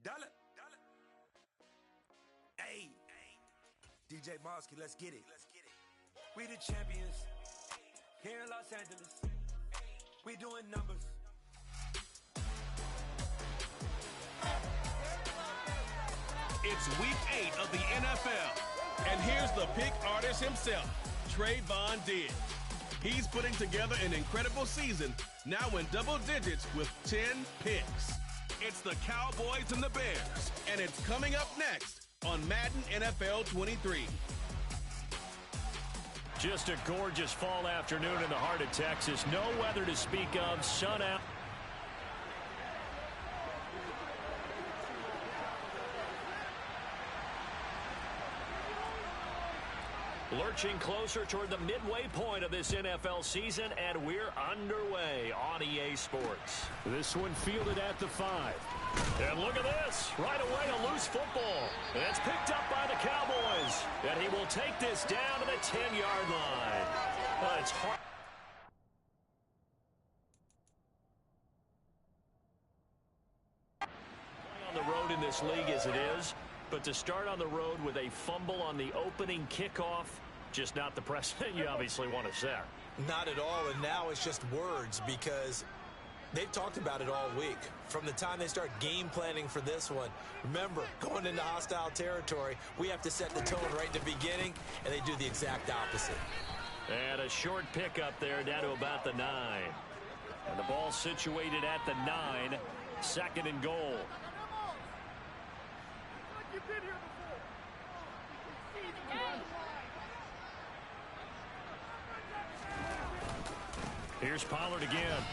Dollar. Hey, DJ Mosky, let's get it. We the champions here in Los Angeles. We doing numbers. It's week 8 of the NFL, and here's the pick artist himself, Trayvon Diggs. He's putting together an incredible season, now in double digits with 10 picks. It's the Cowboys and the Bears, and it's coming up next on Madden NFL 23. Just a gorgeous fall afternoon in the heart of Texas. No weather to speak of, sun out. Lurching closer toward the midway point of this NFL season, and we're underway on EA Sports. This one fielded at the 5. And look at this. Right away, a loose football. And it's picked up by the Cowboys. And he will take this down to the 10-yard line. Well, it's hard. On the road in this league as it is. But to start on the road with a fumble on the opening kickoff, just not the precedent you obviously want to set. Not at all, and now it's just words because they've talked about it all week. From the time they start game planning for this one, remember, going into hostile territory, we have to set the tone right in the beginning, and they do the exact opposite. And a short pickup there down to about the 9. And the ball situated at the 9, 2nd and goal. You've been here before. Here's Pollard again.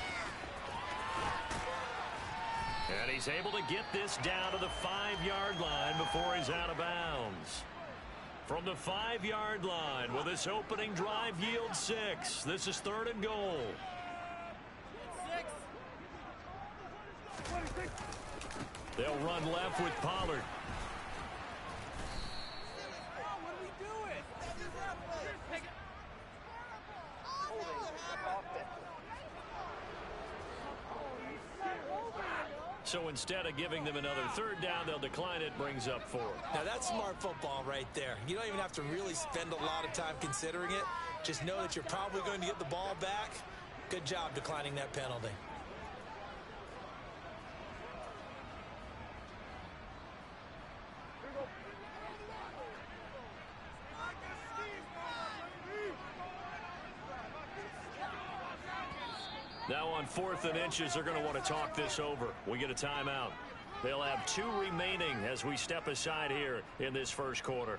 And he's able to get this down to the 5-yard line before he's out of bounds. From the 5-yard line, will this opening drive yield 6? This is 3rd and goal. 6. They'll run left with Pollard. So instead of giving them another 3rd down, they'll decline it, brings up 4. Now that's smart football right there. You don't even have to really spend a lot of time considering it. Just know that you're probably going to get the ball back. Good job declining that penalty. Now on 4th and inches, they're going to want to talk this over. We get a timeout. They'll have 2 remaining as we step aside here in this first quarter.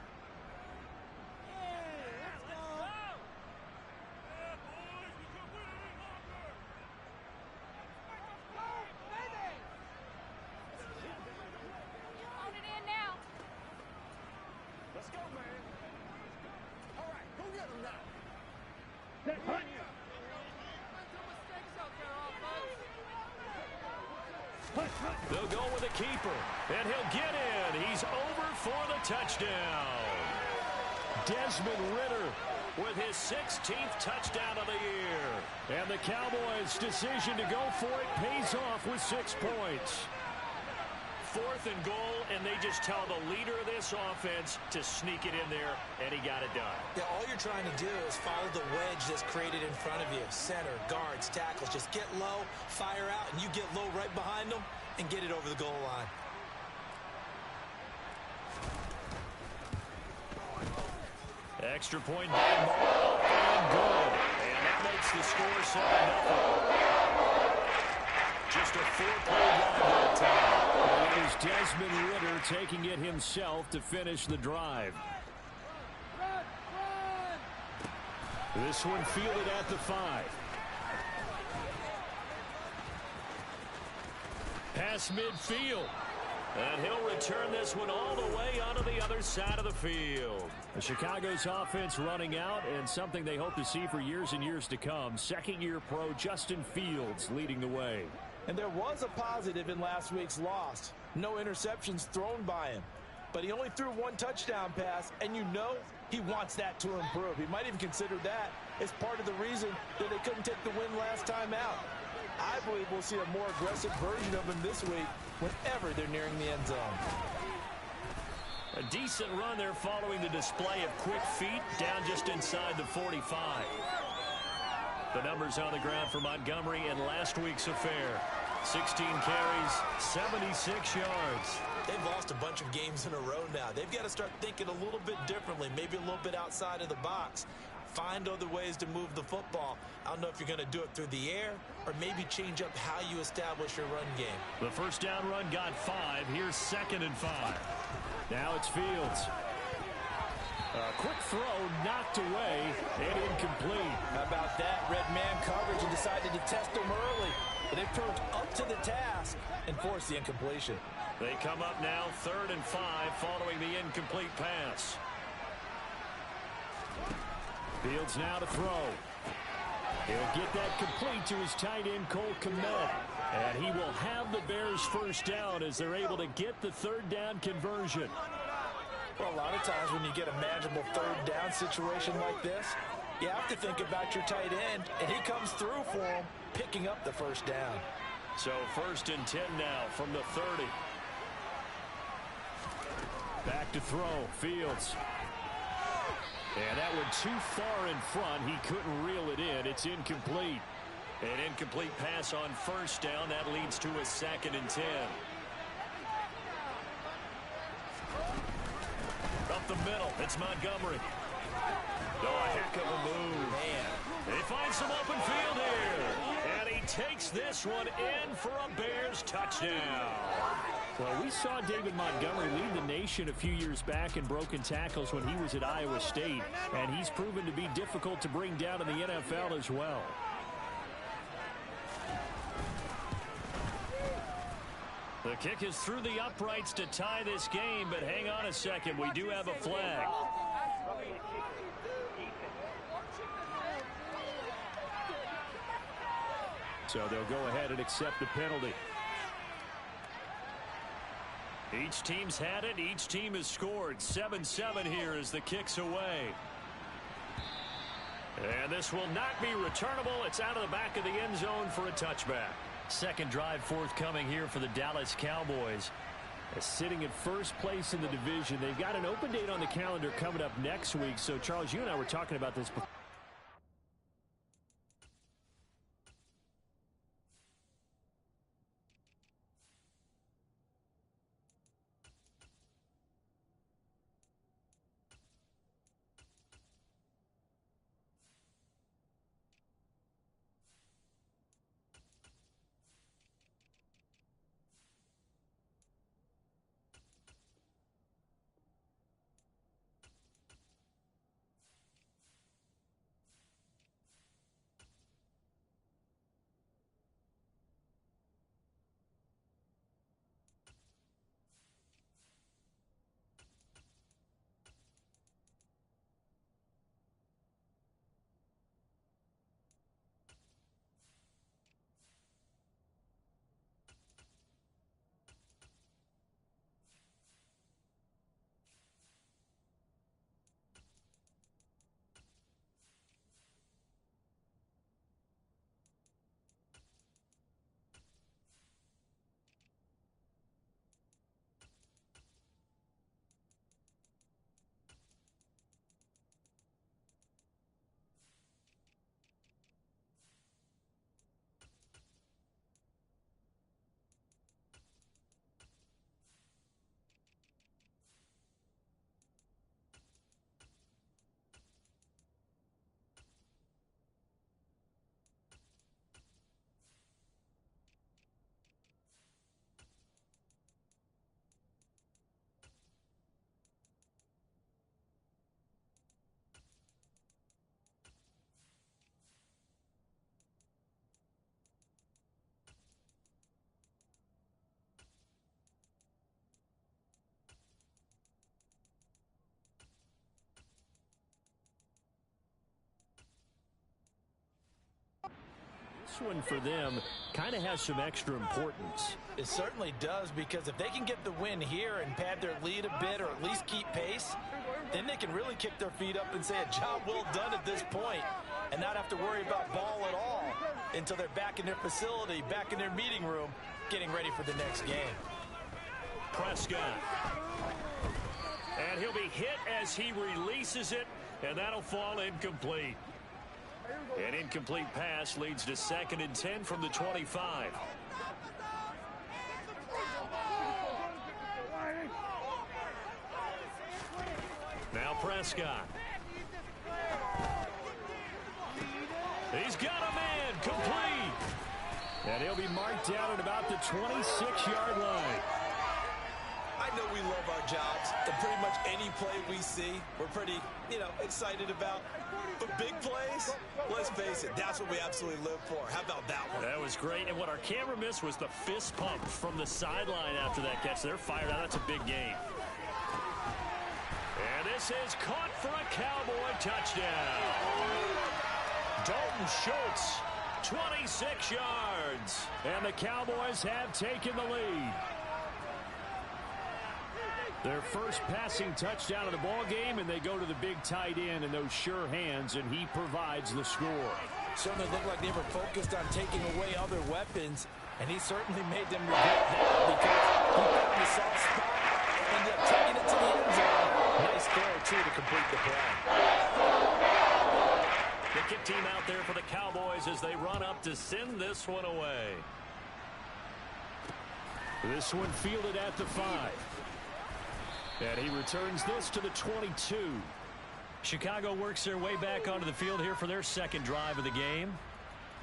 Let's go, man. All right, go get him now. They'll go with a keeper, and he'll get in. He's over for the touchdown. Desmond Ridder with his 16th touchdown of the year. And the Cowboys' decision to go for it pays off with 6 points. 4th and goal, and they just tell the leader of this offense to sneak it in there, and he got it done. Yeah, all you're trying to do is follow the wedge that's created in front of you. Center, guards, tackles. Just get low, fire out, and you get low right behind them and get it over the goal line. Extra point by Morrow, and good. And that makes the score 7-0. Just a 4-play drive that time. And it is Desmond Ridder taking it himself to finish the drive. This one fielded at the 5. Pass midfield. And he'll return this one all the way onto the other side of the field. Chicago's offense running out, and something they hope to see for years and years to come. Second-year pro Justin Fields leading the way. And there was a positive in last week's loss. No interceptions thrown by him. But he only threw 1 touchdown pass, and you know he wants that to improve. He might even consider that as part of the reason that they couldn't take the win last time out. I believe we'll see a more aggressive version of him this week whenever they're nearing the end zone. A decent run there following the display of quick feet down just inside the 45. The numbers on the ground for Montgomery in last week's affair. 16 carries, 76 yards. They've lost a bunch of games in a row now. They've got to start thinking a little bit differently, maybe a little bit outside of the box. Find other ways to move the football. I don't know if you're going to do it through the air or maybe change up how you establish your run game. The first down run got 5. Here's 2nd and 5. Now it's Fields. A quick throw knocked away and incomplete. How about that? Red man coverage and decided to test him early. But they proved up to the task and forced the incompletion. They come up now 3rd and 5 following the incomplete pass. Fields now to throw. He'll get that complete to his tight end, Cole Kmet. And he will have the Bears first down as they're able to get the 3rd down conversion. Well, a lot of times when you get a manageable 3rd down situation like this, you have to think about your tight end, and he comes through for him, picking up the first down. So 1st and 10 now from the 30. Back to throw, Fields. And that one too far in front. He couldn't reel it in. It's incomplete. An incomplete pass on 1st down. That leads to a 2nd and 10. Up the middle, it's Montgomery. Oh, a heck of a move. Man. They find some open field here. And he takes this one in for a Bears touchdown. Well, we saw David Montgomery lead the nation a few years back in broken tackles when he was at Iowa State, and he's proven to be difficult to bring down in the NFL as well. The kick is through the uprights to tie this game, but hang on a second. We do have a flag. So they'll go ahead and accept the penalty. Each team's had it. Each team has scored. 7-7 here as the kick's away. And this will not be returnable. It's out of the back of the end zone for a touchback. Second drive forthcoming here for the Dallas Cowboys. Sitting at first place in the division. They've got an open date on the calendar coming up next week. So, Charles, you and I were talking about this before. This one for them kind of has some extra importance. It certainly does, because if they can get the win here and pad their lead a bit or at least keep pace, then they can really kick their feet up and say a job well done at this point and not have to worry about ball at all until they're back in their facility, back in their meeting room, getting ready for the next game. Prescott. And he'll be hit as he releases it, and that'll fall incomplete. An incomplete pass leads to 2nd and 10 from the 25. Now Prescott. He's got a man, complete. And he'll be marked down at about the 26-yard line. I know we love our jobs, and pretty much any play we see, we're pretty, excited about. But big plays, let's face it, that's what we absolutely live for. How about that one? That was great, and what our camera missed was the fist pump from the sideline after that catch. They're fired out. That's a big game. And this is caught for a Cowboy touchdown. Dalton Schultz, 26 yards. And the Cowboys have taken the lead. Their first passing touchdown of the ball game, and they go to the big tight end in those sure hands, and he provides the score. Certainly looked like they were focused on taking away other weapons, and he certainly made them regret that because he found the soft spot, ended up taking it to the end zone. Nice throw, too, to complete the play. The kick team out there for the Cowboys as they run up to send this one away. This one fielded at the 5. And he returns this to the 22. Chicago works their way back onto the field here for their second drive of the game.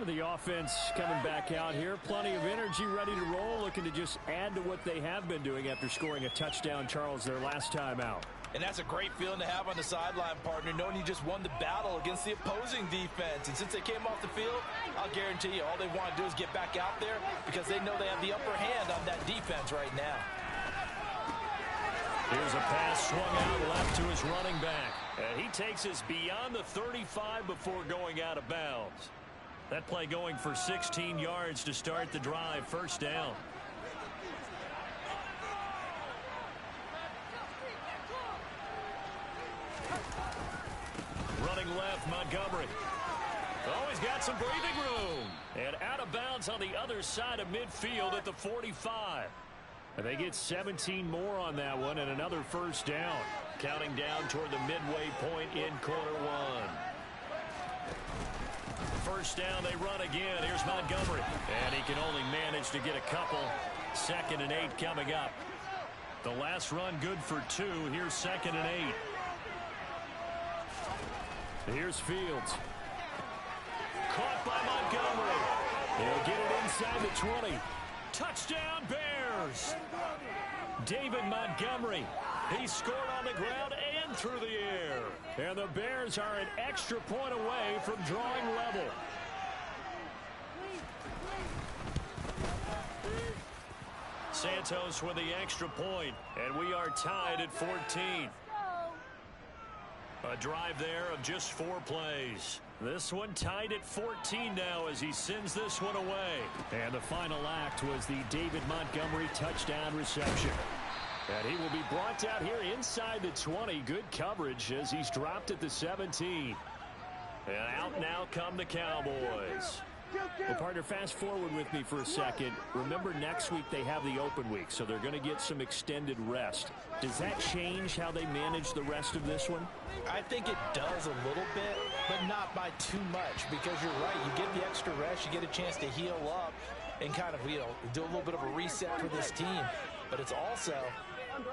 The offense coming back out here. Plenty of energy, ready to roll, looking to just add to what they have been doing after scoring a touchdown, Charles, their last time out. And that's a great feeling to have on the sideline, partner, knowing you just won the battle against the opposing defense. And since they came off the field, I'll guarantee you all they want to do is get back out there because they know they have the upper hand on that defense right now. Here's a pass swung out left to his running back. And he takes us beyond the 35 before going out of bounds. That play going for 16 yards to start the drive. First down. Running left, Montgomery. Oh, he's got some breathing room. And out of bounds on the other side of midfield at the 45. And they get 17 more on that one and another first down. Counting down toward the midway point in quarter one. First down, they run again. Here's Montgomery. And he can only manage to get a couple. 2nd and 8 coming up. The last run good for 2. Here's 2nd and 8. Here's Fields. Caught by Montgomery. He'll get it inside the 20. Touchdown, Bears. David Montgomery. He scored on the ground and through the air. And the Bears are an extra point away from drawing level. Santos with the extra point, and we are tied at 14. A drive there of just 4 plays. This one tied at 14 now as he sends this one away. And the final act was the David Montgomery touchdown reception. And he will be brought out here inside the 20. Good coverage as he's dropped at the 17. And out now come the Cowboys. Well, partner, fast forward with me for a second. Remember, next week they have the open week, so they're going to get some extended rest. Does that change how they manage the rest of this one? I think it does a little bit, but not by too much, because you're right. You get the extra rest, you get a chance to heal up and kind of, do a little bit of a reset for this team. But it's also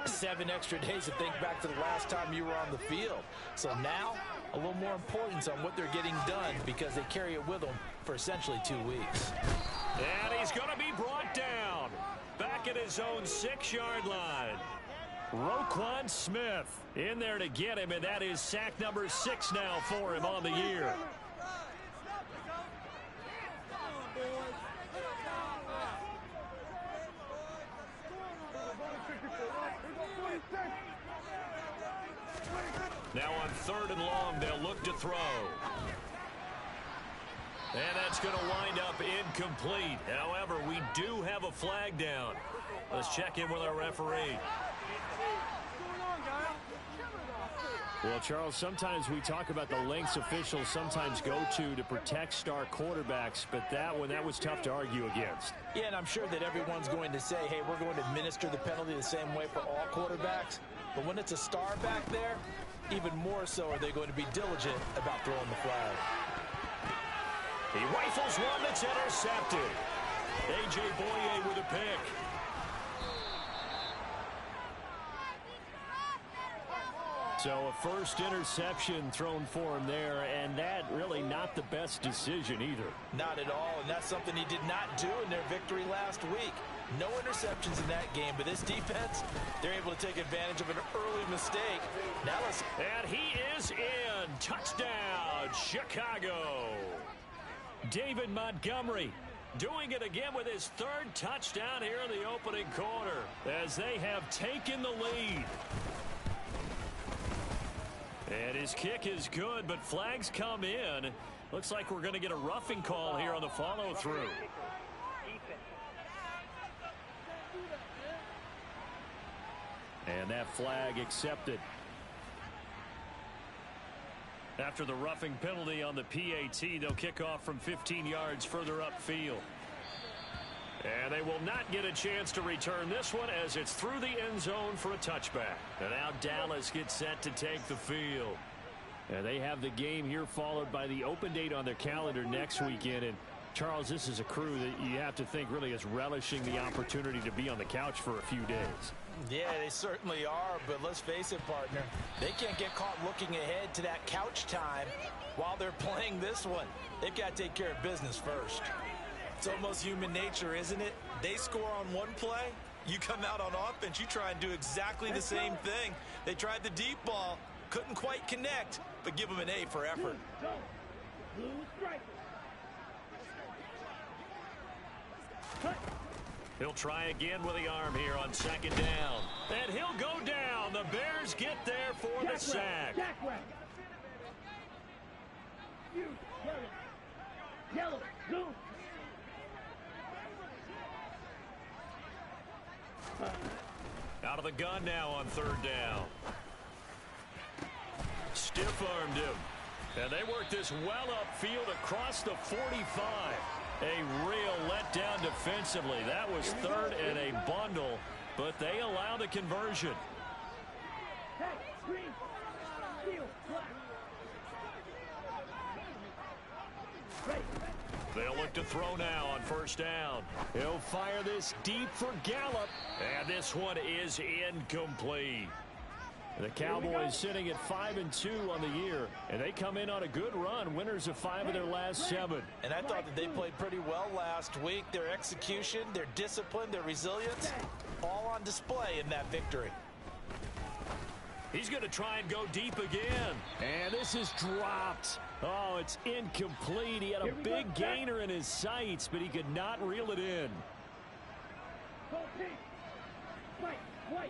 7 extra days to think back to the last time you were on the field. So now, a little more importance on what they're getting done because they carry it with them for essentially 2 weeks. And he's going to be brought down back at his own 6-yard line. Roquan Smith in there to get him, and that is sack number 6 now for him on the year. Now on 3rd and long, they'll look to throw. And that's going to wind up incomplete. However, we do have a flag down. Let's check in with our referee. Well, Charles, sometimes we talk about the lengths officials sometimes go to protect star quarterbacks, but that was tough to argue against. Yeah, and I'm sure that everyone's going to say, hey, we're going to administer the penalty the same way for all quarterbacks. But when it's a star back there, even more so are they going to be diligent about throwing the flag. He rifles one that's intercepted. A.J. Boye with a pick. So a first interception thrown for him there, and that really not the best decision either. Not at all, and that's something he did not do in their victory last week. No interceptions in that game, but this defense, they're able to take advantage of an early mistake. Now let's... And he is in. Touchdown, Chicago. David Montgomery doing it again with his third touchdown here in the opening quarter as they have taken the lead. And his kick is good, but flags come in. Looks like we're going to get a roughing call here on the follow-through. And that flag accepted. After the roughing penalty on the PAT, they'll kick off from 15 yards further upfield. And they will not get a chance to return this one as it's through the end zone for a touchback. And now Dallas gets set to take the field. And they have the game here followed by the open date on their calendar next weekend. And Charles, this is a crew that you have to think really is relishing the opportunity to be on the couch for a few days. Yeah, they certainly are, but let's face it, partner. They can't get caught looking ahead to that couch time while they're playing this one. They've got to take care of business first. It's almost human nature, isn't it? They score on one play, you come out on offense, you try and do exactly the same thing. They tried the deep ball, couldn't quite connect, but give them an A for effort. He'll try again with the arm here on second down. And he'll go down. The Bears get there for the sack. Yellow, blue. Out of the gun now on third down. Stiff-armed him. And they work this well upfield across the 45. A real letdown defensively. That was third and a bundle, but they allow the conversion. They'll look to throw now on first down. He'll fire this deep for Gallup, and this one is incomplete. The Cowboys sitting at 5-2 on the year, and they come in on a good run, winners of 5 of their last 7. And I thought that they played pretty well last week. Their execution, their discipline, their resilience, all on display in that victory. He's going to try and go deep again. And this is dropped. Oh, it's incomplete. He had a big gainer in his sights, but he could not reel it in. White.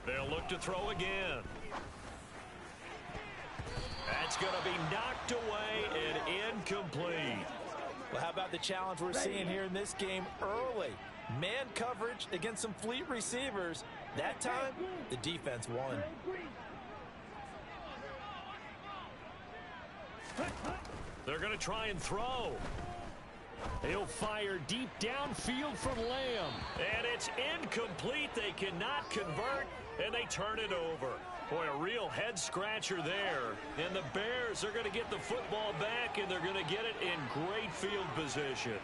They'll look to throw again. That's going to be knocked away and incomplete. Well, how about the challenge we're seeing here in this game early? Man coverage against some fleet receivers. That time, the defense won. They're going to try and throw. He'll fire deep downfield from Lamb. And it's incomplete. They cannot convert, and they turn it over. Boy, a real head-scratcher there. And the Bears are going to get the football back, and they're going to get it in great field position.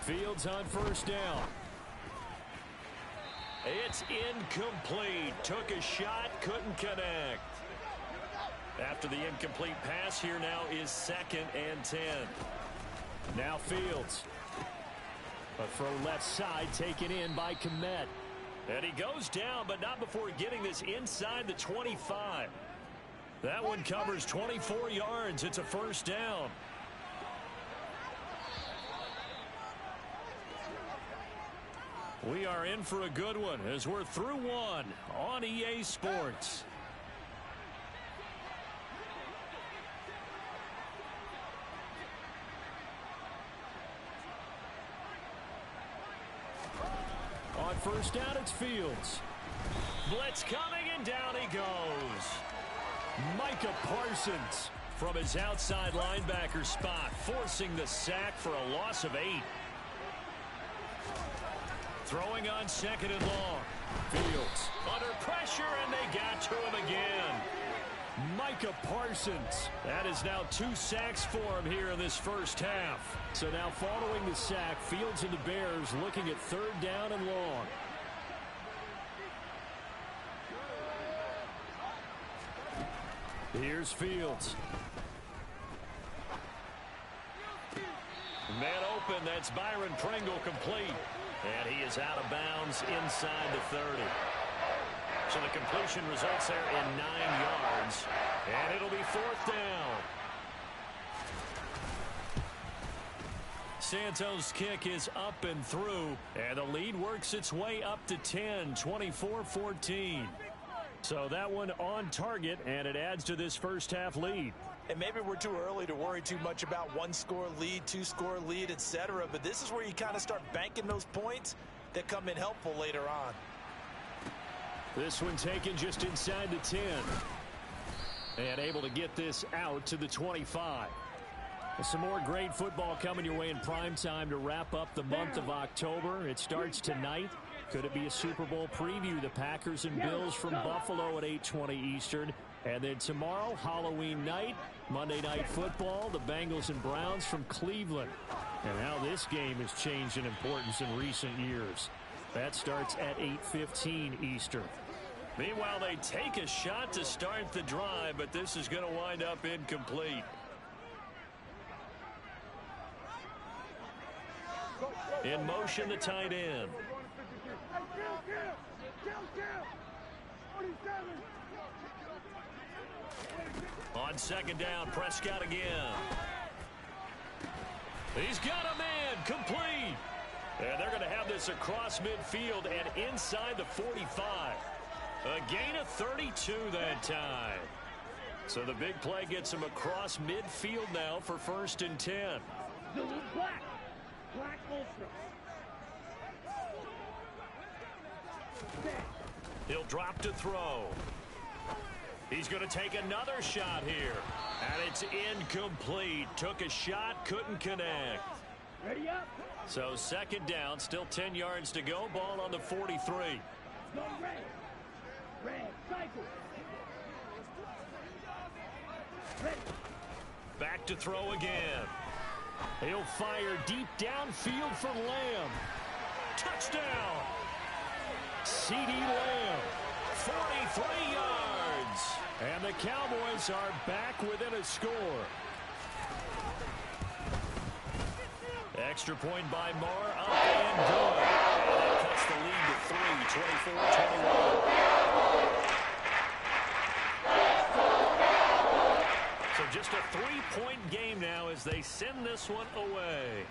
Fields on first down. It's incomplete. Took a shot, couldn't connect. After the incomplete pass, here now is 2nd and 10. Now Fields. A throw left side taken in by Kmet. And he goes down, but not before getting this inside the 25. That one covers 24 yards. It's a first down. We are in for a good one as we're through one on EA Sports. on first down, it's Fields. Blitz coming, and down he goes. Micah Parsons from his outside linebacker spot, forcing the sack for a loss of 8. Throwing on second and long. Fields under pressure, and they got to him again. Micah Parsons. That is now 2 sacks for him here in this first half. So now following the sack, Fields and the Bears looking at third down and long. Here's Fields. Man open, that's Byron Pringle complete. And he is out of bounds inside the 30. So the completion results there in 9 yards. And it'll be fourth down. Santos' kick is up and through. And the lead works its way up to 10, 24-14. So that one on target, and it adds to this first half lead. And maybe we're too early to worry too much about 1-score lead, 2-score lead, etc. But this is where you kind of start banking those points that come in helpful later on. This one taken just inside the 10. And able to get this out to the 25. Some more great football coming your way in prime time to wrap up the month of October. It starts tonight. Could it be a Super Bowl preview? The Packers and Bills from Buffalo at 8:20 Eastern. And then tomorrow, Halloween night, Monday Night Football, the Bengals and Browns from Cleveland. And how this game has changed in importance in recent years. That starts at 8:15 Eastern. Meanwhile, they take a shot to start the drive, but this is going to wind up incomplete. In motion, the tight end. On second down, Prescott again. He's got a man, complete. And they're going to have this across midfield and inside the 45. A gain of 32 that time. So the big play gets him across midfield now for 1st and 10. Black ultra. He'll drop to throw. He's going to take another shot here. And it's incomplete. Took a shot, couldn't connect. Ready up. So 2nd down, still 10 yards to go. Ball on the 43. Go red. Red. Cycle. Ready. Back to throw again. He'll fire deep downfield for Lamb. Touchdown. C.D. Lamb. 43 yards. And the Cowboys are back within a score. Extra point by Marr, up and good. And that cuts the lead to 3, 24-21. So just a 3-point game now as they send this one away.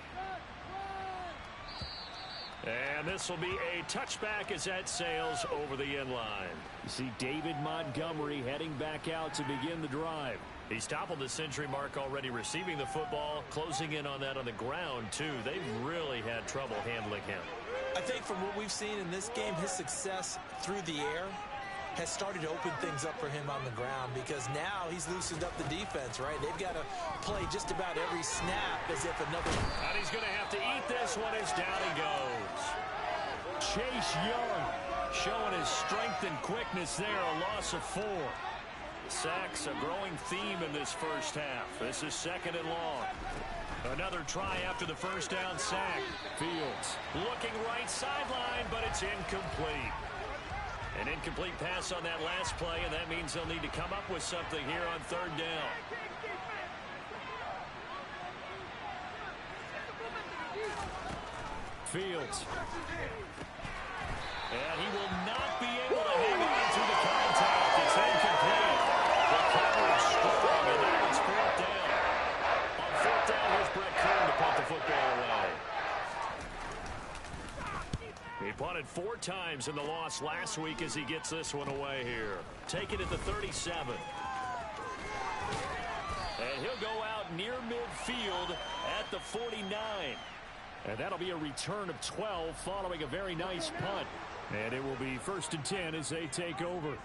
And this will be a touchback as that sails over the end line. You see David Montgomery heading back out to begin the drive. He's toppled the century mark already receiving the football, closing in on that on the ground, too. They've really had trouble handling him. I think from what we've seen in this game, his success through the air has started to open things up for him on the ground because now he's loosened up the defense, right? They've got to play just about every snap as if another... And he's going to have to eat this one as down he goes. Chase Young showing his strength and quickness there, a loss of 4. Sacks a growing theme in this first half. This is 2nd and long. Another try after the first down sack. Fields looking right sideline, but it's incomplete. An incomplete pass on that last play, and that means they'll need to come up with something here on 3rd down. Fields. And he will not be able to hang on to the contact. It's incomplete. The coverage strong, and now it's 4th down. On 4th down, here's Brett Kern to punt the football away. He punted 4 times in the loss last week as he gets this one away here. Taken at the 37. And he'll go out near midfield at the 49. And that'll be a return of 12 following a very nice punt. And it will be 1st and 10 as they take over.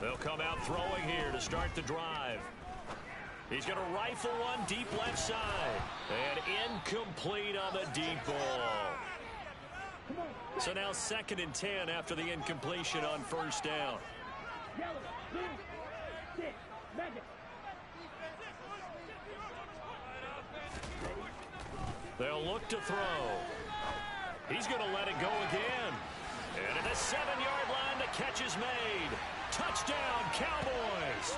They'll come out throwing here to start the drive. He's going to rifle one deep left side. And incomplete on the deep ball. So now 2nd and 10 after the incompletion on 1st down. They'll look to throw. He's going to let it go again. And at the 7-yard line, the catch is made. Touchdown, Cowboys.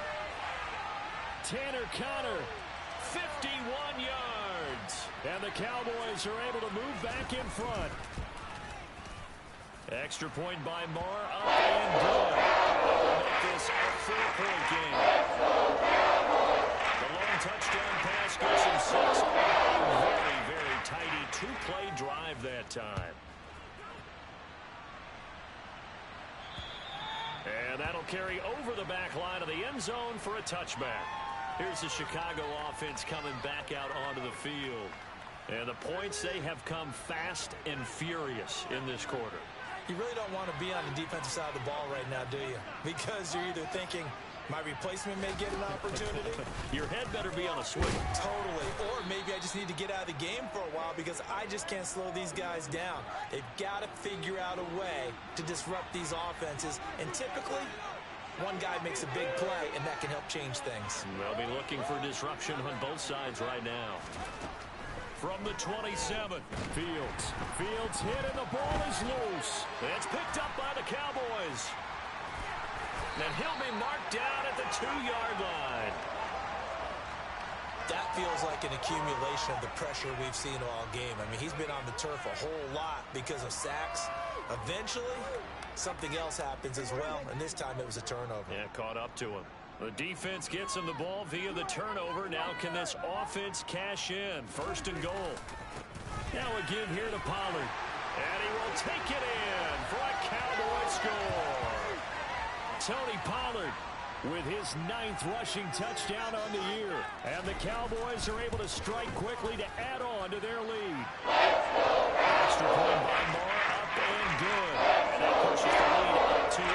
Tanner Connor, 51 yards. And the Cowboys are able to move back in front. Extra point by Moore, up and good. Make this a 4-point game. The long touchdown pass gets him 6. Very, very tidy 2-play drive that time. And that'll carry over the back line of the end zone for a touchback. Here's the Chicago offense coming back out onto the field. And the points, they have come fast and furious in this quarter. You really don't want to be on the defensive side of the ball right now, do you? Because you're either thinking, my replacement may get an opportunity. Your head better be on a swivel. Totally. Or maybe I just need to get out of the game for a while because I just can't slow these guys down. They've got to figure out a way to disrupt these offenses. And typically, one guy makes a big play, and that can help change things. They'll be looking for disruption on both sides right now. From the 27, Fields hit and the ball is loose. It's picked up by the Cowboys. And he'll be marked down at the 2-yard line. That feels like an accumulation of the pressure we've seen all game. I mean, he's been on the turf a whole lot because of sacks. Eventually, something else happens as well, and this time it was a turnover. Yeah, caught up to him. The defense gets him the ball via the turnover. Now can this offense cash in? 1st and goal. Now again here to Pollard. And he will take it in for a Cowboy score. Tony Pollard with his 9th rushing touchdown on the year. And the Cowboys are able to strike quickly to add on to their lead. Extra point by Moore, up and good. And that pushes the lead up to 11.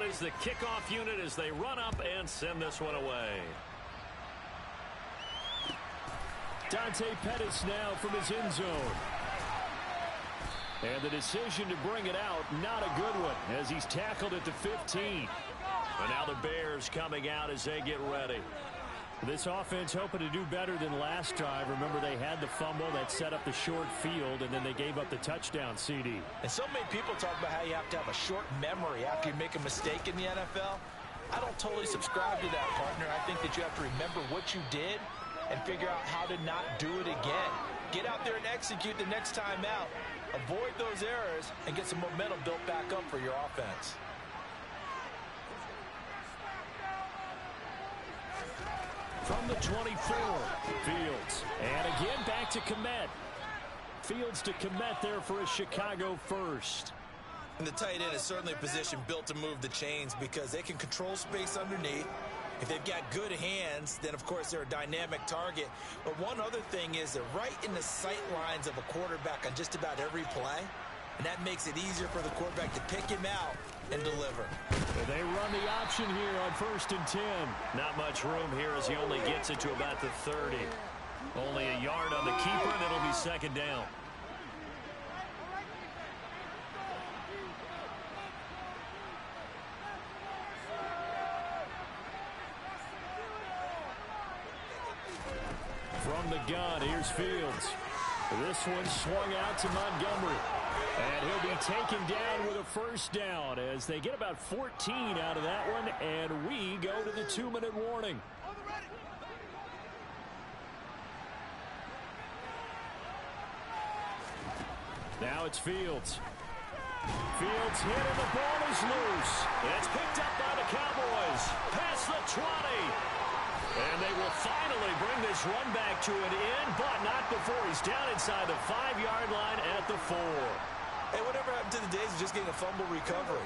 Is the kickoff unit as they run up and send this one away. Dante Pettis now from his end zone. And the decision to bring it out, not a good one, as he's tackled at the 15. And now the Bears coming out as they get ready. This offense hoping to do better than last time. Remember, they had the fumble that set up the short field, and then they gave up the touchdown CD. And so many people talk about how you have to have a short memory after you make a mistake in the NFL. I don't totally subscribe to that, partner. I think that you have to remember what you did and figure out how to not do it again. Get out there and execute the next time out. Avoid those errors and get some momentum built back up for your offense. From the 24, Fields. And again back to Kmet. Fields to Kmet there for a Chicago first. And the tight end is certainly a position built to move the chains because they can control space underneath. If they've got good hands, then of course they're a dynamic target. But one other thing is they're right in the sight lines of a quarterback on just about every play. And that makes it easier for the quarterback to pick him out and deliver. And they run the option here on 1st and 10. Not much room here as he only gets it to about the 30. Only a yard on the keeper, and it'll be 2nd down. From the gun, here's Fields. This one swung out to Montgomery. And he'll be taken down with a 1st down as they get about 14 out of that one, and we go to the 2-minute warning. Now it's Fields. Fields hit and the ball is loose. It's picked up by the Cowboys. Past the 20. And they will finally bring this run back to an end, but not before he's down inside the 5-yard line at the 4. Hey, whatever happened to the days of just getting a fumble recovery?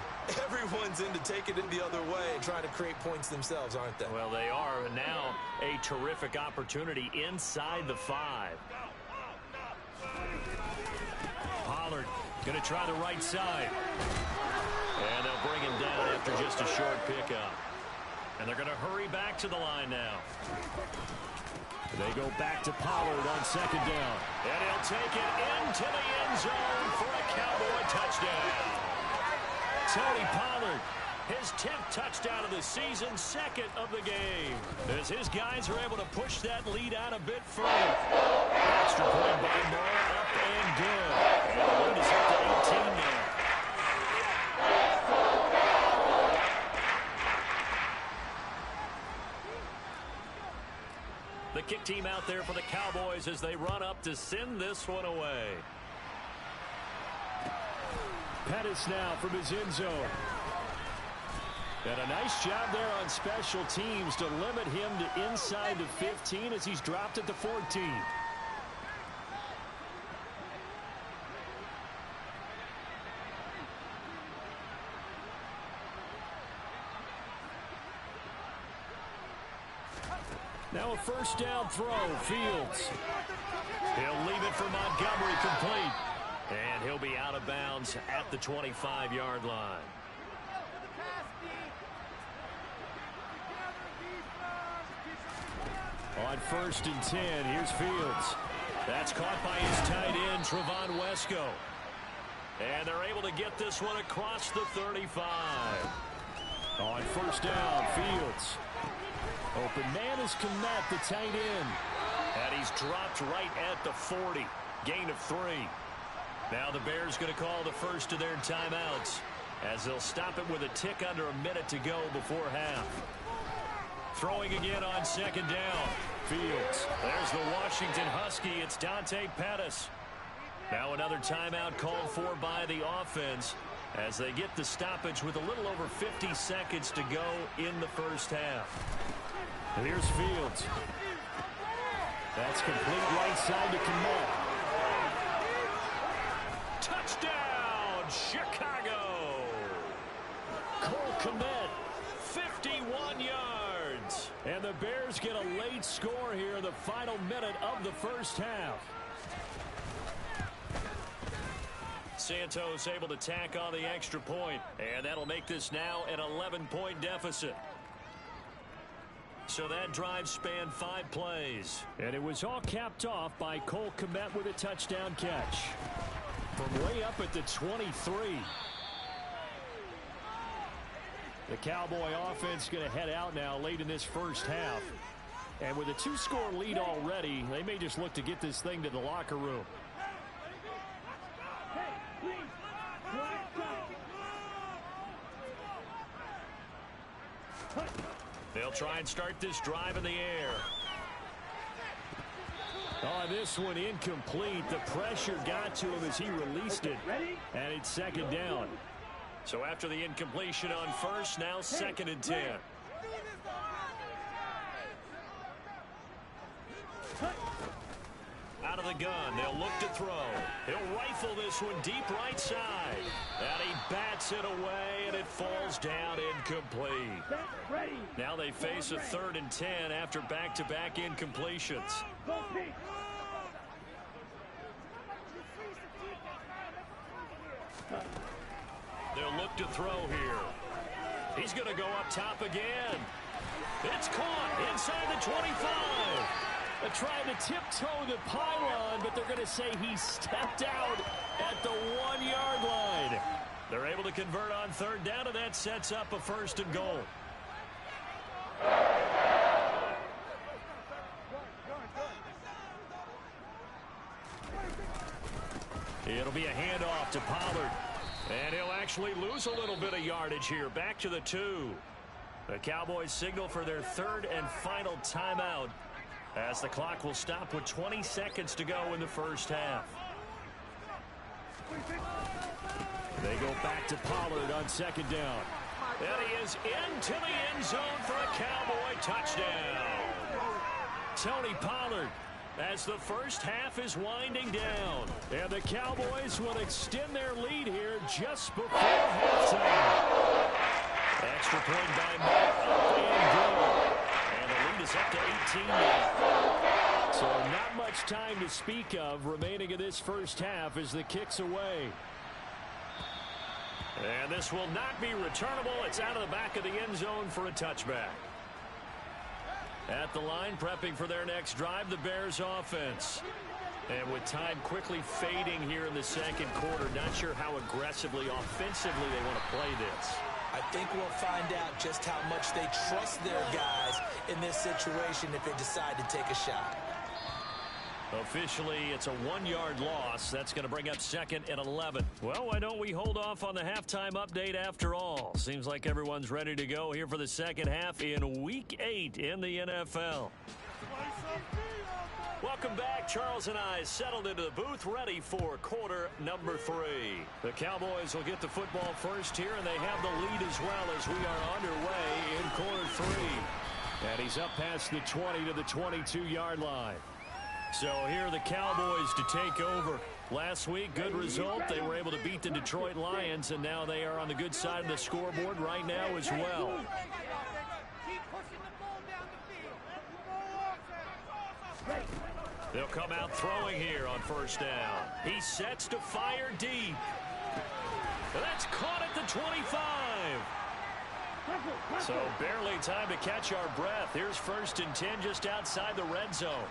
Everyone's into taking it the other way and trying to create points themselves, aren't they? Well, they are. And now a terrific opportunity inside the 5. Pollard going to try the right side. And they'll bring him down after just a short pickup. And they're going to hurry back to the line now. They go back to Pollard on 2nd down. And he'll take it into the end zone for a Cowboy touchdown. Tony Pollard, his 10th touchdown of the season, 2nd of the game. As his guys are able to push that lead out a bit further. Extra point by Moore, up and good. And the lead is up to 18 now. The kick team out there for the Cowboys as they run up to send this one away. Pettis now from his end zone. And a nice job there on special teams to limit him to inside the 15 as he's dropped at the 14. Now a first down throw, Fields. He'll leave it for Montgomery complete. And he'll be out of bounds at the 25-yard line. On 1st and 10, here's Fields. That's caught by his tight end, Trevon Wesco. And they're able to get this one across the 35. On 1st down, Fields. Open man is Kmet, the tight end. And he's dropped right at the 40. Gain of 3. Now the Bears going to call the first of their timeouts as they'll stop it with a tick under a minute to go before half. Throwing again on 2nd down. Fields. There's the Washington Husky. It's Dante Pettis. Now another timeout called for by the offense as they get the stoppage with a little over 50 seconds to go in the first half. And here's Fields. That's complete right side to Kmet. Touchdown, Chicago! Cole Kmet, 51 yards. And the Bears get a late score here in the final minute of the first half. Santos able to tack on the extra point, and that'll make this now an 11-point deficit. So that drive spanned 5 plays. And it was all capped off by Cole Kmet with a touchdown catch. From way up at the 23. The Cowboy offense going to head out now late in this first half. And with a 2-score lead already, they may just look to get this thing to the locker room. They'll try and start this drive in the air. On this one, incomplete. The pressure got to him as he released it. And it's 2nd down. So after the incompletion on 1st, now 2nd and 10. Out of the gun, they'll look to throw. He'll rifle this one deep right side. And he bats it away, and it falls down incomplete. Now they face a 3rd and 10 after back-to-back incompletions. They'll look to throw here. He's going to go up top again. It's caught inside the 25. They're trying to tiptoe the pylon, but they're going to say he stepped out at the 1-yard line. They're able to convert on 3rd down, and that sets up a 1st and goal. It'll be a handoff to Pollard. And he'll actually lose a little bit of yardage here. Back to the 2. The Cowboys signal for their 3rd and final timeout as the clock will stop with 20 seconds to go in the first half. They go back to Pollard on 2nd down. And he is into the end zone for a Cowboy touchdown. Tony Pollard as the first half is winding down. And the Cowboys will extend their lead here just before halftime. Extra point by Mark, up and good. And the lead is up to 18 now. So not much time to speak of remaining in this first half as the kick's away. And this will not be returnable. It's out of the back of the end zone for a touchback. At the line, prepping for their next drive, the Bears offense. And with time quickly fading here in the second quarter, not sure how aggressively, offensively they want to play this. I think we'll find out just how much they trust their guys in this situation if they decide to take a shot. Officially, it's a 1-yard loss. That's going to bring up 2nd and 11. Well, why don't we hold off on the halftime update after all? Seems like everyone's ready to go here for the second half in Week 8 in the NFL. Welcome back. Charles and I settled into the booth, ready for quarter number 3. The Cowboys will get the football first here, and they have the lead as well as we are underway in quarter 3. And he's up past the 20 to the 22-yard line. So here are the Cowboys to take over. Last week, good result. They were able to beat the Detroit Lions, and now they are on the good side of the scoreboard right now as well. They'll come out throwing here on first down. He sets to fire deep. That's caught at the 25. So barely time to catch our breath. Here's 1st and 10 just outside the red zone.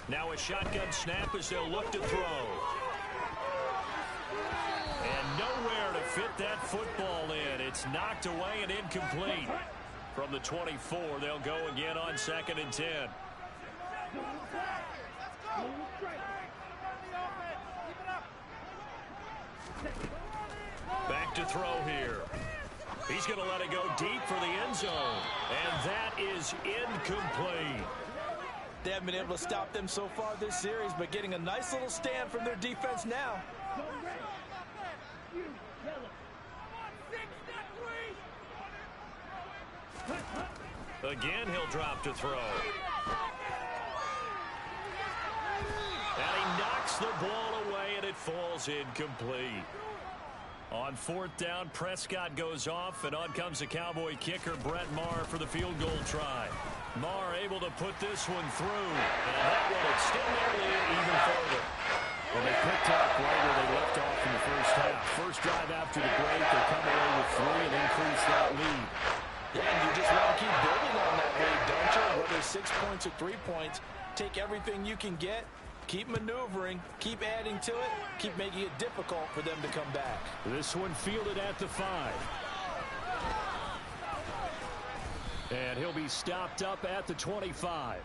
Now a shotgun snap as they'll look to throw. And nowhere to fit that football in. It's knocked away and incomplete. From the 24, they'll go again on 2nd and 10. Back to throw here. He's going to let it go deep for the end zone. And that is incomplete. They haven't been able to stop them so far this series, but getting a nice little stand from their defense now. Again, he'll drop to throw. And he knocks the ball away, and it falls incomplete. On 4th down, Prescott goes off, and on comes the Cowboy kicker, Brett Maher, for the field goal try. Maher able to put this one through, and that will extend their lead even further. Well, they picked up right where they left off in the first half. First drive after the break, they come away with 3 and increase that lead. Yeah, and you just want to keep building on that lead, don't you? Whether 6 points or 3 points, take everything you can get. Keep maneuvering, keep adding to it, keep making it difficult for them to come back. This one fielded at the 5. And he'll be stopped up at the 25.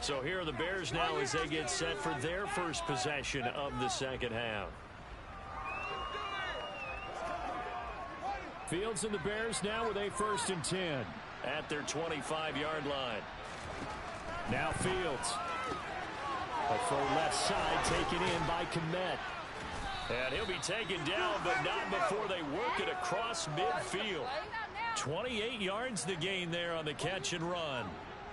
So here are the Bears now as they get set for their first possession of the second half. Fields and the Bears now with a 1st and 10. At their 25-yard line. Now Fields. A throw left side taken in by Kmet. And he'll be taken down, but not before they work it across midfield. 28 yards to gain there on the catch and run.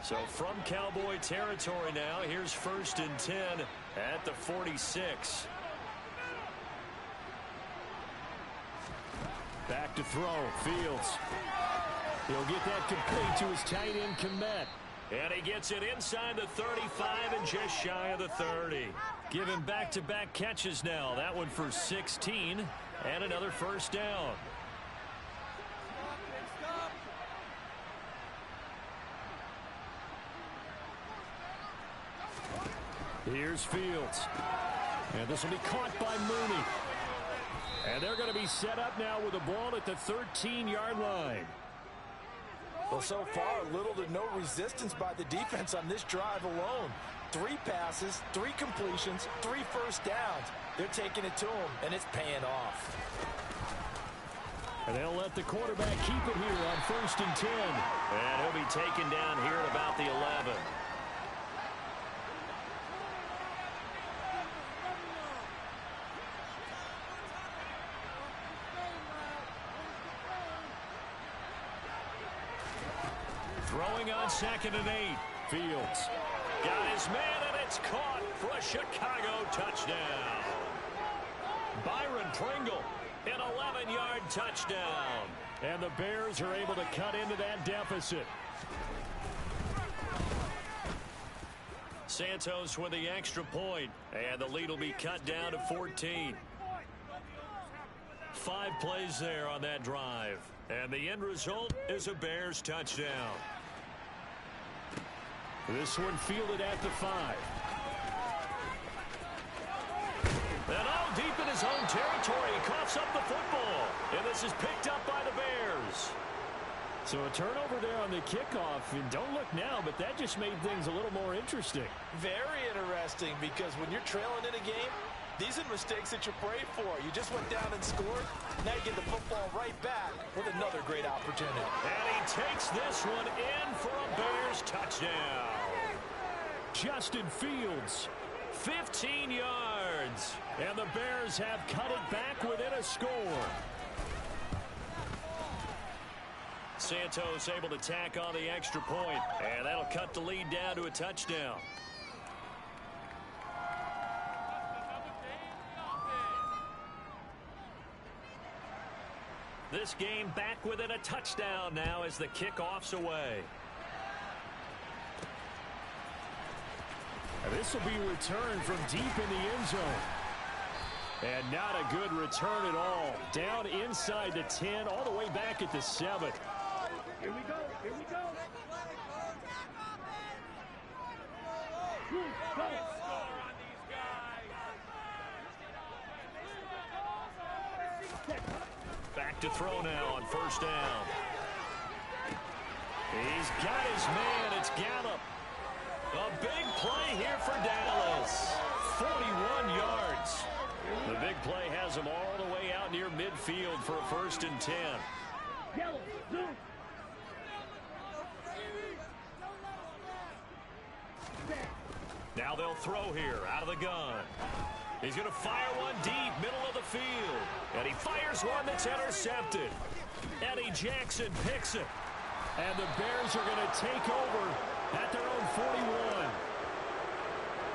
So from Cowboy territory now, here's 1st and 10 at the 46. Back to throw. Fields. He'll get that complete to his tight end, Kmet. And he gets it inside the 35 and just shy of the 30. Give him back-to-back catches now. That one for 16 and another first down. Here's Fields. And this will be caught by Mooney. And they're going to be set up now with the ball at the 13-yard line. Well, so far, little to no resistance by the defense on this drive alone. 3 passes, 3 completions, 3 first downs. They're taking it to them, and it's paying off. And they'll let the quarterback keep it here on 1st and 10. And he'll be taken down here at about the 11. Throwing on 2nd and 8. Fields got his man, and it's caught for a Chicago touchdown. Byron Pringle, an 11-yard touchdown. And the Bears are able to cut into that deficit. Santos with the extra point, and the lead will be cut down to 14. 5 plays there on that drive, and the end result is a Bears touchdown. This one fielded at the 5. And deep in his own territory, he coughs up the football, and this is picked up by the Bears. So a turnover there on the kickoff, and don't look now, but that just made things a little more interesting. Very interesting, because when you're trailing in a game, these are mistakes that you pray for. You just went down and scored. Now you get the football right back with another great opportunity. And he takes this one in for a Bears touchdown. Justin Fields, 15 yards. and the Bears have cut it back within a score. Santos able to tack on the extra point, and that'll cut the lead down to a touchdown. This game back within a touchdown now as the kickoff's away. This will be returned from deep in the end zone. And not a good return at all. Down inside the 10, all the way back at the 7. Here we go. Here we go. Back to throw now on first down. He's got his man. It's Gallup. A big play here for Dallas. 41 yards. The big play has him all the way out near midfield for a 1st and 10. Now they'll throw here out of the gun. He's going to fire one deep, middle of the field. And he fires one that's intercepted. Eddie Jackson picks it. And the Bears are going to take over at their own 41.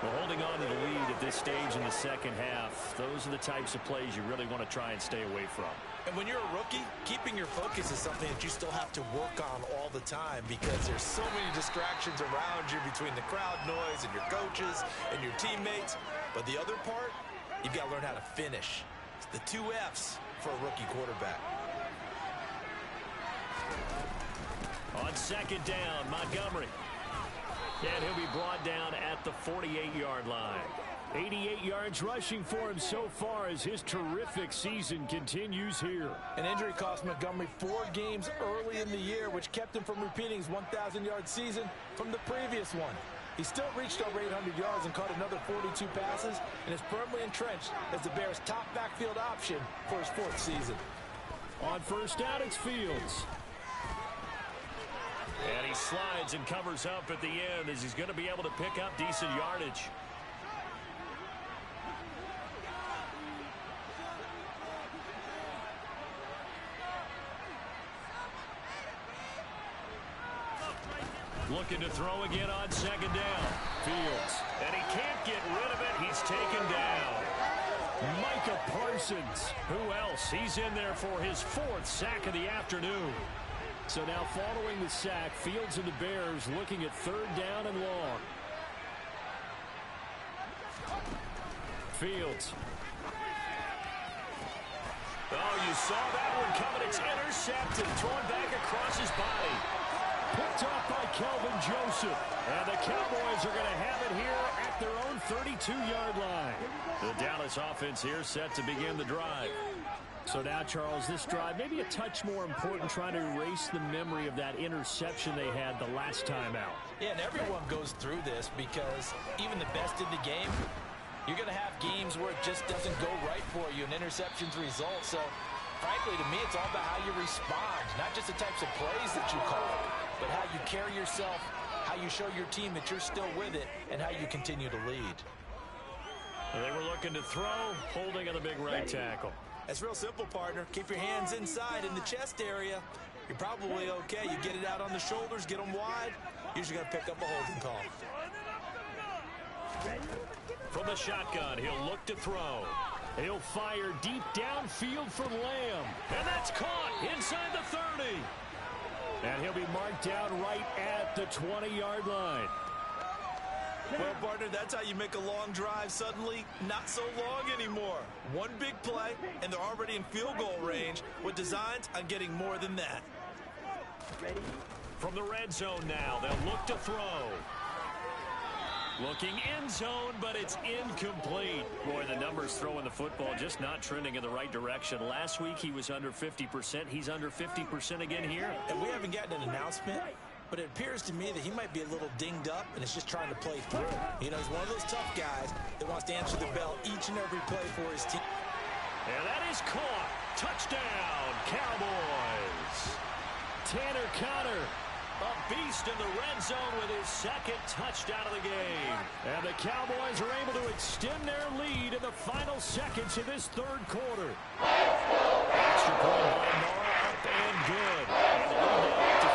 Well, holding on to the lead at this stage in the second half, those are the types of plays you really want to try and stay away from. And when you're a rookie, keeping your focus is something that you still have to work on all the time because there's so many distractions around you between the crowd noise and your coaches and your teammates. But the other part, you've got to learn how to finish. It's the 2 F's for a rookie quarterback. On 2nd down, Montgomery. And he'll be brought down at the 48-yard line. 88 yards rushing for him so far as his terrific season continues here. An injury cost Montgomery 4 games early in the year, which kept him from repeating his 1,000-yard season from the previous one. He still reached over 800 yards and caught another 42 passes and is firmly entrenched as the Bears' top backfield option for his 4th season. On first down, it's Fields. And he slides and covers up at the end as he's going to be able to pick up decent yardage. Looking to throw again on 2nd down. Fields. And he can't get rid of it. He's taken down. Micah Parsons. Who else? He's in there for his 4th sack of the afternoon. So now following the sack, Fields and the Bears looking at 3rd down and long. Fields. Oh, you saw that one coming. It's intercepted. Thrown back across his body. Picked off by Kelvin Joseph. And the Cowboys are going to have it here at their own 32-yard line. The Dallas offense here set to begin the drive. So now, Charles, this drive maybe a touch more important, trying to erase the memory of that interception they had the last time out. Yeah, and everyone goes through this because even the best in the game, you're going to have games where it just doesn't go right for you and interceptions result. So, frankly, to me, it's all about how you respond, not just the types of plays that you call, but how you carry yourself, how you show your team that you're still with it, and how you continue to lead. They were looking to throw, holding on the big right tackle. That's real simple, partner. Keep your hands inside in the chest area you're probably okay. You get it out on the shoulders, get them wide, usually going to pick up a holding call. From the shotgun, he'll look to throw. He'll fire deep downfield for Lamb. And that's caught inside the 30. And he'll be marked down right at the 20-yard line. Well, partner, that's how you make a long drive suddenly not so long anymore. One big play, and they're already in field goal range with designs on getting more than that. From the red zone now, they'll look to throw. Looking end zone, but it's incomplete. Boy, the numbers throwing the football just not trending in the right direction. Last week he was under 50%. He's under 50% again here. And we haven't gotten an announcement, but it appears to me that he might be a little dinged up and is just trying to play through. You know, he's one of those tough guys that wants to answer the bell each and every play for his team. And that is caught. Touchdown, Cowboys. Tanner Conner, a beast in the red zone with his second touchdown of the game. And the Cowboys are able to extend their lead in the final seconds of this third quarter. Extra point by Nora, up and good. And the lead now up to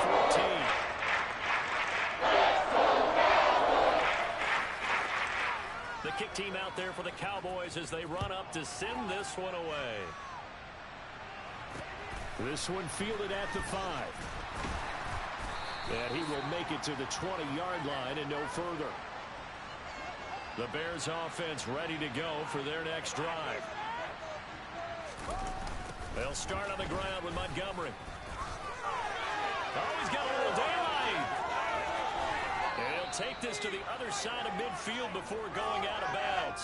14. The kick team out there for the Cowboys as they run up to send this one away. This one fielded at the 5. And he will make it to the 20-yard line and no further. The Bears offense ready to go for their next drive. They'll start on the ground with Montgomery. Oh, he's got a little daylight. And he'll take this to the other side of midfield before going out of bounds.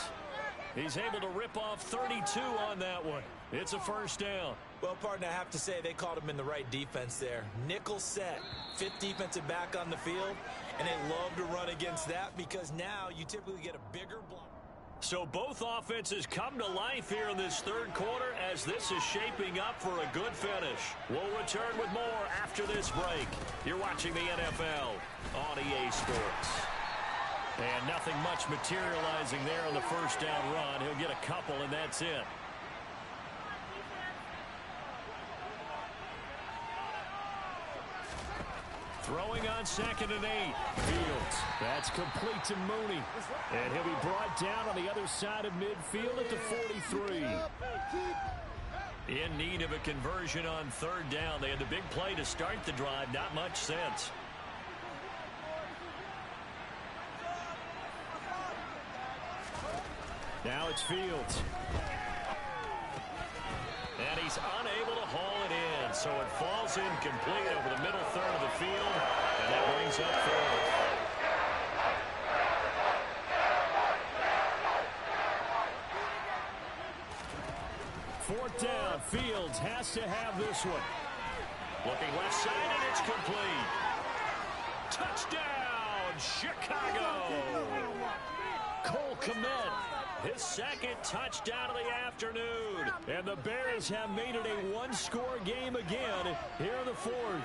He's able to rip off 32 on that one. It's a first down. Well, partner, I have to say they called him in the right defense there. Nickel set, 5th defensive back on the field, and they love to run against that because now you typically get a bigger block. So both offenses come to life here in this third quarter as this is shaping up for a good finish. We'll return with more after this break. You're watching the NFL on EA Sports. And nothing much materializing there on the first down run. He'll get a couple, and that's it. Throwing on 2nd and 8. Fields. That's complete to Mooney. And he'll be brought down on the other side of midfield at the 43. In need of a conversion on 3rd down. They had the big play to start the drive. Not much sense. Now it's Fields. And he's unable to haul it in. So it falls incomplete over the middle third of the field. And that brings up 4th. 4th down. Fields has to have this one. Looking left side, and it's complete. Touchdown, Chicago. Cole Kmet. His second touchdown of the afternoon. And the Bears have made it a one-score game again here in the 4th.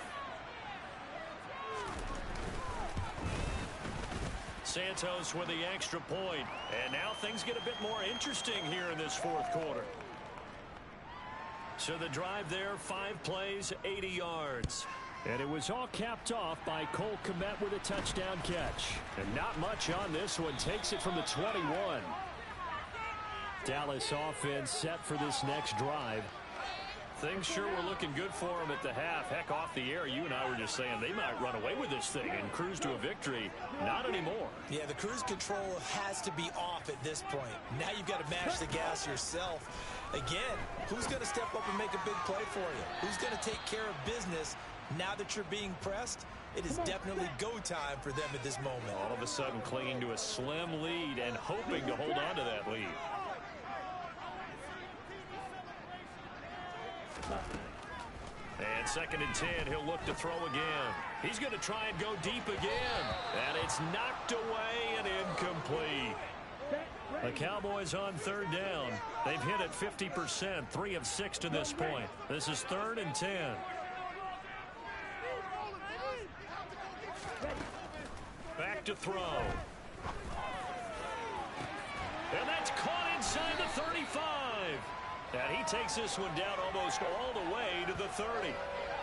Santos with the extra point. And now things get a bit more interesting here in this 4th quarter. So the drive there, 5 plays, 80 yards. And it was all capped off by Cole Kmet with a touchdown catch. And not much on this one. Takes it from the 21. Dallas offense set for this next drive. Things sure were looking good for them at the half. Heck, off the air, you and I were just saying they might run away with this thing and cruise to a victory. Not anymore. Yeah, the cruise control has to be off at this point. Now you've got to mash the gas yourself. Again, who's going to step up and make a big play for you? Who's going to take care of business now that you're being pressed? It is definitely go time for them at this moment. All of a sudden clinging to a slim lead and hoping to hold on to that lead. And 2nd and 10, he'll look to throw again. He's going to try and go deep again. And it's knocked away and incomplete. The Cowboys on 3rd down. They've hit it 50%, 3 of 6 to this point. This is 3rd and 10. Back to throw. And that's caught inside the 35. And he takes this one down almost all the way to the 30.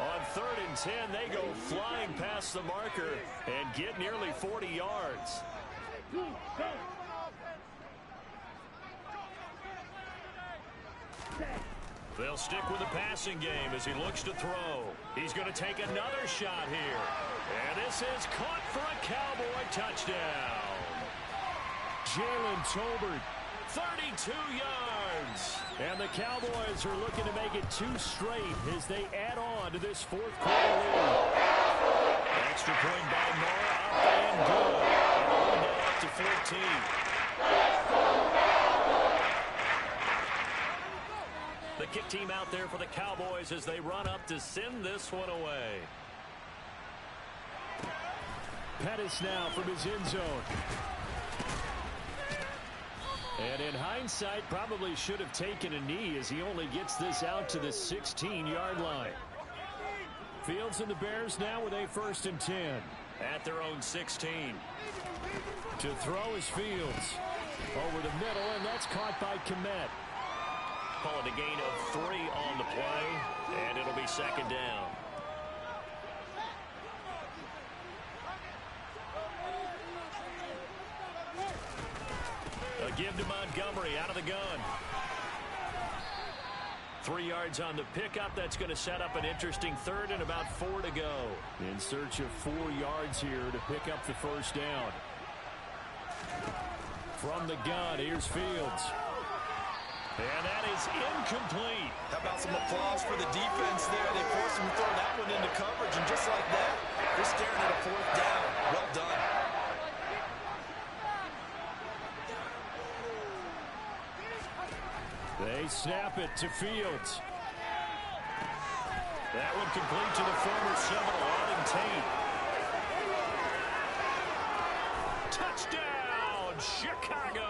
On 3rd and 10, they go flying past the marker and get nearly 40 yards. They'll stick with the passing game as he looks to throw. He's going to take another shot here. And this is caught for a Cowboy touchdown. Jalen Tolbert, 32 yards. And the Cowboys are looking to make it 2 straight as they add on to this 4th quarter lead. Extra point by Moore, up and good. And the lead now up to 14. The kick team out there for the Cowboys as they run up to send this one away. Pettis now from his end zone. And in hindsight, probably should have taken a knee as he only gets this out to the 16-yard line. Fields and the Bears now with a 1st and 10. At their own 16. To throw is Fields. Over the middle, and that's caught by Kmet. Call it a gain of 3 on the play, and it'll be 2nd down. A give to Montgomery out of the gun. 3 yards on the pickup. That's going to set up an interesting 3rd and about 4 to go. In search of 4 yards here to pick up the 1st down. From the gun, here's Fields. And that is incomplete. How about some applause for the defense there? They forced him to throw that one into coverage, and just like that, they're staring at a 4th down. Well done. They snap it to Fields. That one complete to the former Seminole, Auden Tate. Touchdown, Chicago!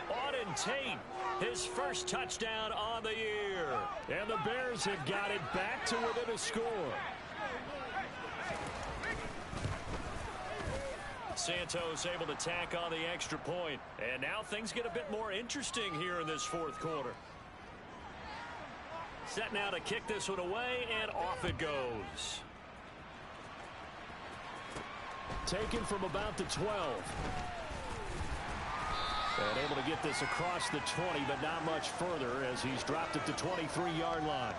Auden Tate, his first touchdown on the year. And the Bears have got it back to within a score. Santos able to tack on the extra point. And now things get a bit more interesting here in this 4th quarter. Set now to kick this one away, and off it goes. Taken from about the 12. And able to get this across the 20, but not much further as he's dropped it to 23-yard line.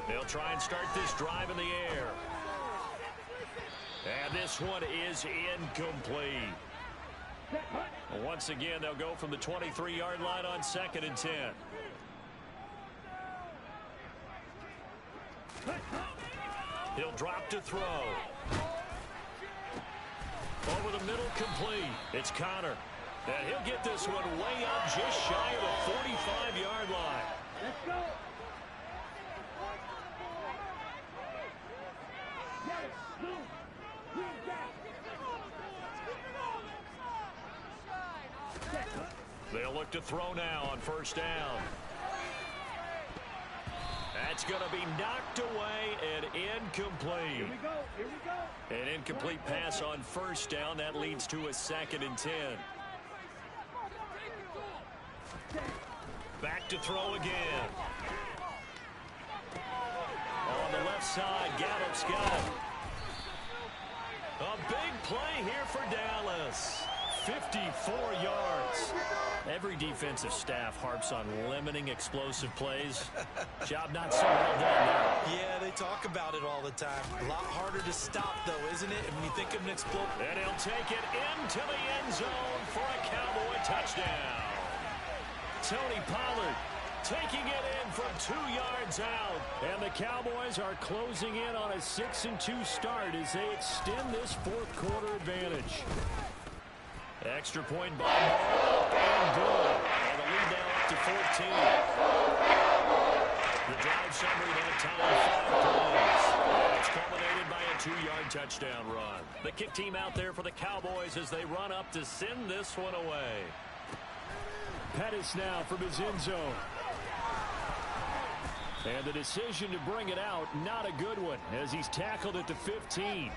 They'll try and start this drive in the air. And this one is incomplete. Once again, they'll go from the 23-yard line on 2nd and 10. He'll drop to throw. Over the middle, complete. It's Connor. And he'll get this one way up just shy of the 45-yard line. Let's go. They'll look to throw now on 1st down. That's going to be knocked away and incomplete. Here we go. Here we go. An incomplete pass on 1st down. That leads to a 2nd and 10. Back to throw again. On the left side, Gallup's got it. A big play here for Dallas. 54 yards. Every defensive staff harps on limiting explosive plays. Job not so well done there. Yeah, they talk about it all the time. A lot harder to stop, though, isn't it? When you think of an explosive. And he'll take it into the end zone for a Cowboy touchdown. Tony Pollard taking it in from 2 yards out. And the Cowboys are closing in on a 6-2 start as they extend this 4th quarter advantage. Extra point by Moore, and good. And the lead now up to 14. The drive summary that time 5 plays. And it's culminated by a 2-yard touchdown run. The kick team out there for the Cowboys as they run up to send this one away. Pettis now from his end zone. And the decision to bring it out, not a good one, as he's tackled at the 15.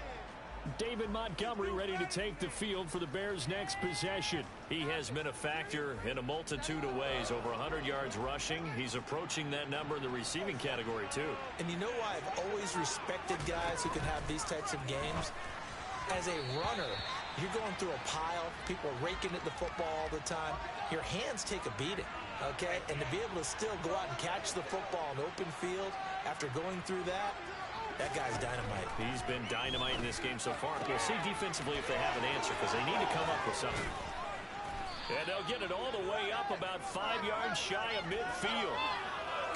David Montgomery ready to take the field for the Bears' next possession. He has been a factor in a multitude of ways. Over 100 yards rushing. He's approaching that number in the receiving category, too. And you know why I've always respected guys who can have these types of games? As a runner, you're going through a pile. People are raking at the football all the time. Your hands take a beating, okay? And to be able to still go out and catch the football in open field after going through that, that guy's dynamite. He's been dynamite in this game so far. We'll see defensively if they have an answer because they need to come up with something. And they'll get it all the way up about 5 yards shy of midfield.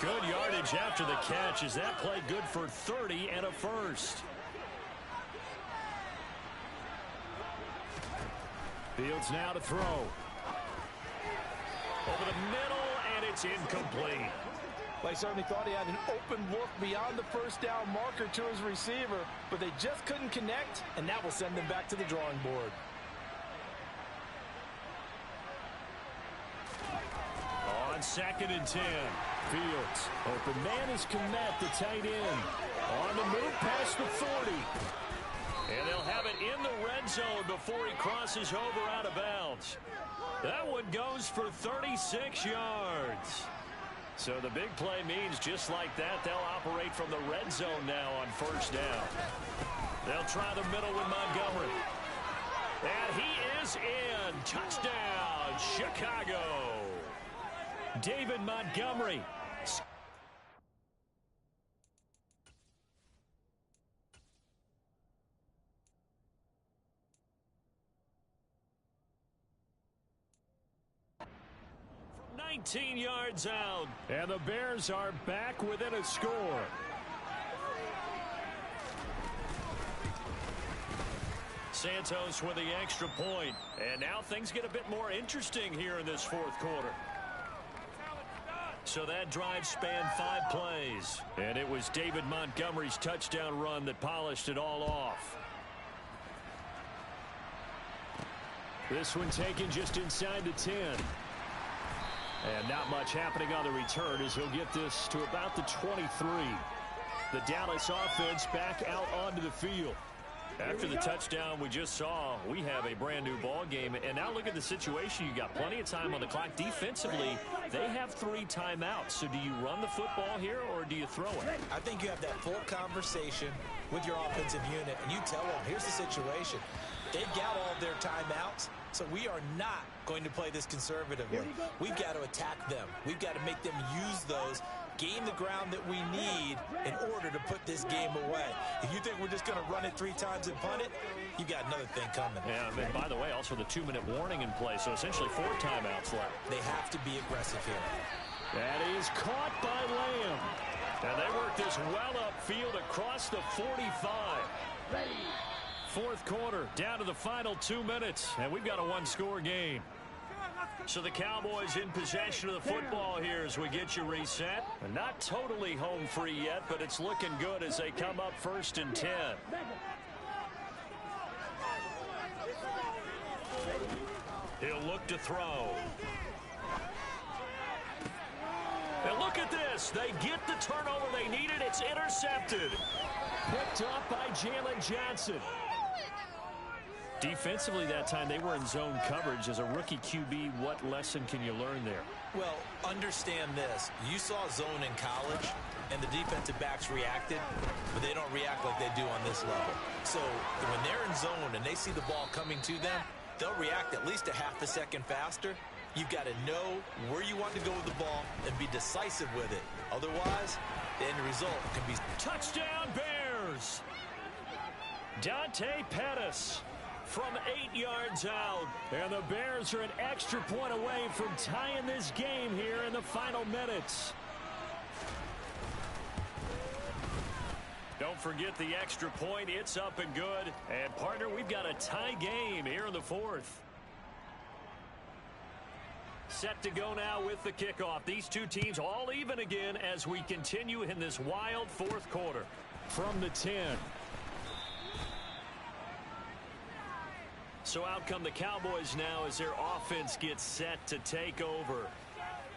Good yardage after the catch. Is that play good for 30 and a first? Fields now to throw. Over the middle, and it's incomplete. They certainly thought he had an open look beyond the first down marker to his receiver, but they just couldn't connect, and that will send them back to the drawing board. On 2nd and 10, Fields. Open man is Kmet, the tight end. On the move past the 40. And they'll have it in the red zone before he crosses over out of bounds. That one goes for 36 yards. So the big play means just like that, they'll operate from the red zone now on first down. They'll try the middle with Montgomery. And he is in. Touchdown, Chicago. David Montgomery. From 19 yards out. And the Bears are back within a score. Santos with the extra point. And now things get a bit more interesting here in this fourth quarter. So that drive spanned 5 plays. And it was David Montgomery's touchdown run that polished it all off. This one taken just inside the 10. And not much happening on the return as he'll get this to about the 23. The Dallas offense back out onto the field. After the touchdown we just saw, we have a brand new ball game. And now look at the situation. You got plenty of time on the clock. Defensively, they have 3 timeouts. So do you run the football here or do you throw it? I think you have that full conversation with your offensive unit, and you tell them, here's the situation. They've got all of their timeouts, so we are not going to play this conservatively. We've got to attack them. We've got to make them use those, gain the ground that we need in order to put this game away. If you think we're just going to run it 3 times and punt it, you got another thing coming. Yeah, and by the way, also the 2-minute warning in play, so essentially 4 timeouts left. They have to be aggressive here. That is caught by Lamb. And they work this well upfield across the 45. Fourth quarter, down to the final 2 minutes, and we've got a 1-score game. So the Cowboys in possession of the football here as we get you reset. Not totally home free yet, but it's looking good as they come up 1st and 10. He'll look to throw. And look at this. They get the turnover they needed. It's intercepted. Picked up by Jalen Johnson. Defensively that time, they were in zone coverage. As a rookie QB, what lesson can you learn there? Well, understand this. You saw zone in college, and the defensive backs reacted, but they don't react like they do on this level. So when they're in zone and they see the ball coming to them, they'll react at least a half a second faster. You've got to know where you want to go with the ball and be decisive with it. Otherwise, the end result can be... Touchdown Bears! Dante Pettis from 8 yards out. And the Bears are an extra point away from tying this game here in the final minutes. Don't forget the extra point. It's up and good. And, partner, we've got a tie game here in the fourth. Set to go now with the kickoff. These two teams all even again as we continue in this wild fourth quarter. From the 10. So out come the Cowboys now as their offense gets set to take over.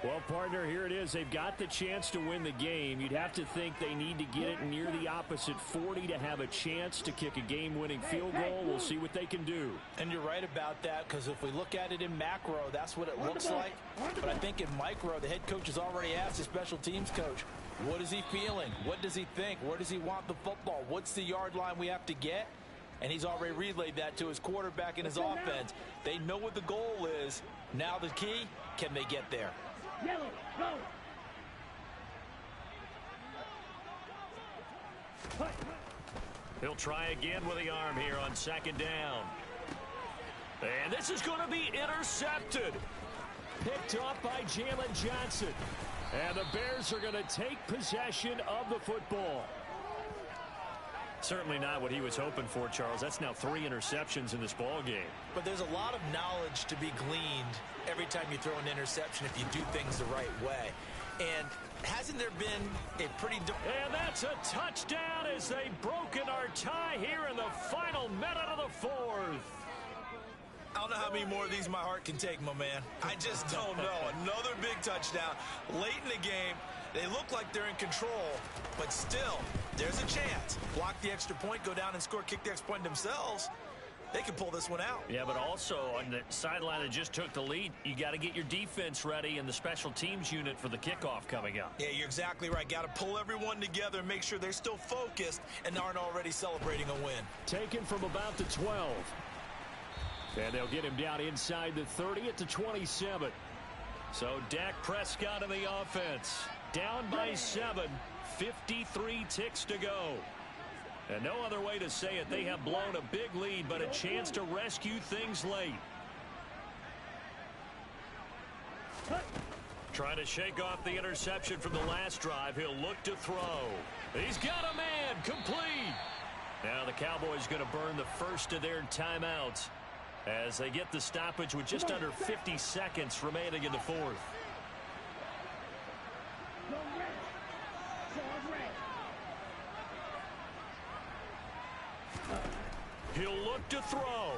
Well, partner, here it is. They've got the chance to win the game. You'd have to think they need to get it near the opposite 40 to have a chance to kick a game-winning field goal. We'll see what they can do. And you're right about that, because if we look at it in macro, that's what it looks like. But I think in micro, the head coach has already asked the special teams coach, what is he feeling? What does he think? Where does he want the football? What's the yard line we have to get? And he's already relayed that to his quarterback and his offense. They know what the goal is. Now the key, can they get there? Yellow, go! He'll try again with the arm here on second down. And this is going to be intercepted. Picked off by Jalen Johnson. And the Bears are going to take possession of the football. Certainly not what he was hoping for, Charles. That's now 3 interceptions in this ball game. But there's a lot of knowledge to be gleaned every time you throw an interception if you do things the right way. And hasn't there been a pretty... And that's a touchdown as they've broken our tie here in the final minute of the fourth. I don't know how many more of these my heart can take, my man. I just don't know. Another big touchdown late in the game. They look like they're in control, but still, there's a chance. Block the extra point, go down and score, kick the extra point themselves. They can pull this one out. Yeah, but also on the sideline that just took the lead, you got to get your defense ready and the special teams unit for the kickoff coming up. Yeah, you're exactly right. Got to pull everyone together and make sure they're still focused and aren't already celebrating a win. Taken from about the 12. And they'll get him down inside the 30 at the 27. So Dak Prescott in the offense. Down by 7. 53 ticks to go. And no other way to say it. They have blown a big lead, but a chance to rescue things late. Trying to shake off the interception from the last drive. He'll look to throw. He's got a man. Complete. Now the Cowboys going to burn the first of their timeouts as they get the stoppage with just under 50 seconds remaining in the fourth. He'll look to throw.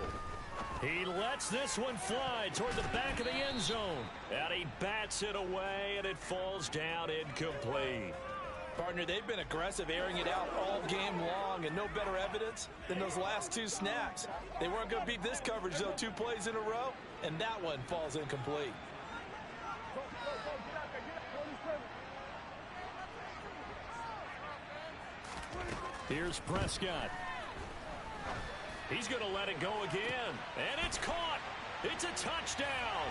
He lets this one fly toward the back of the end zone. And he bats it away, and it falls down incomplete. Partner, they've been aggressive, airing it out all game long, and no better evidence than those last 2 snaps. They weren't going to beat this coverage, though, 2 plays in a row, and that one falls incomplete. Here's Prescott. He's going to let it go again, and it's caught. It's a touchdown.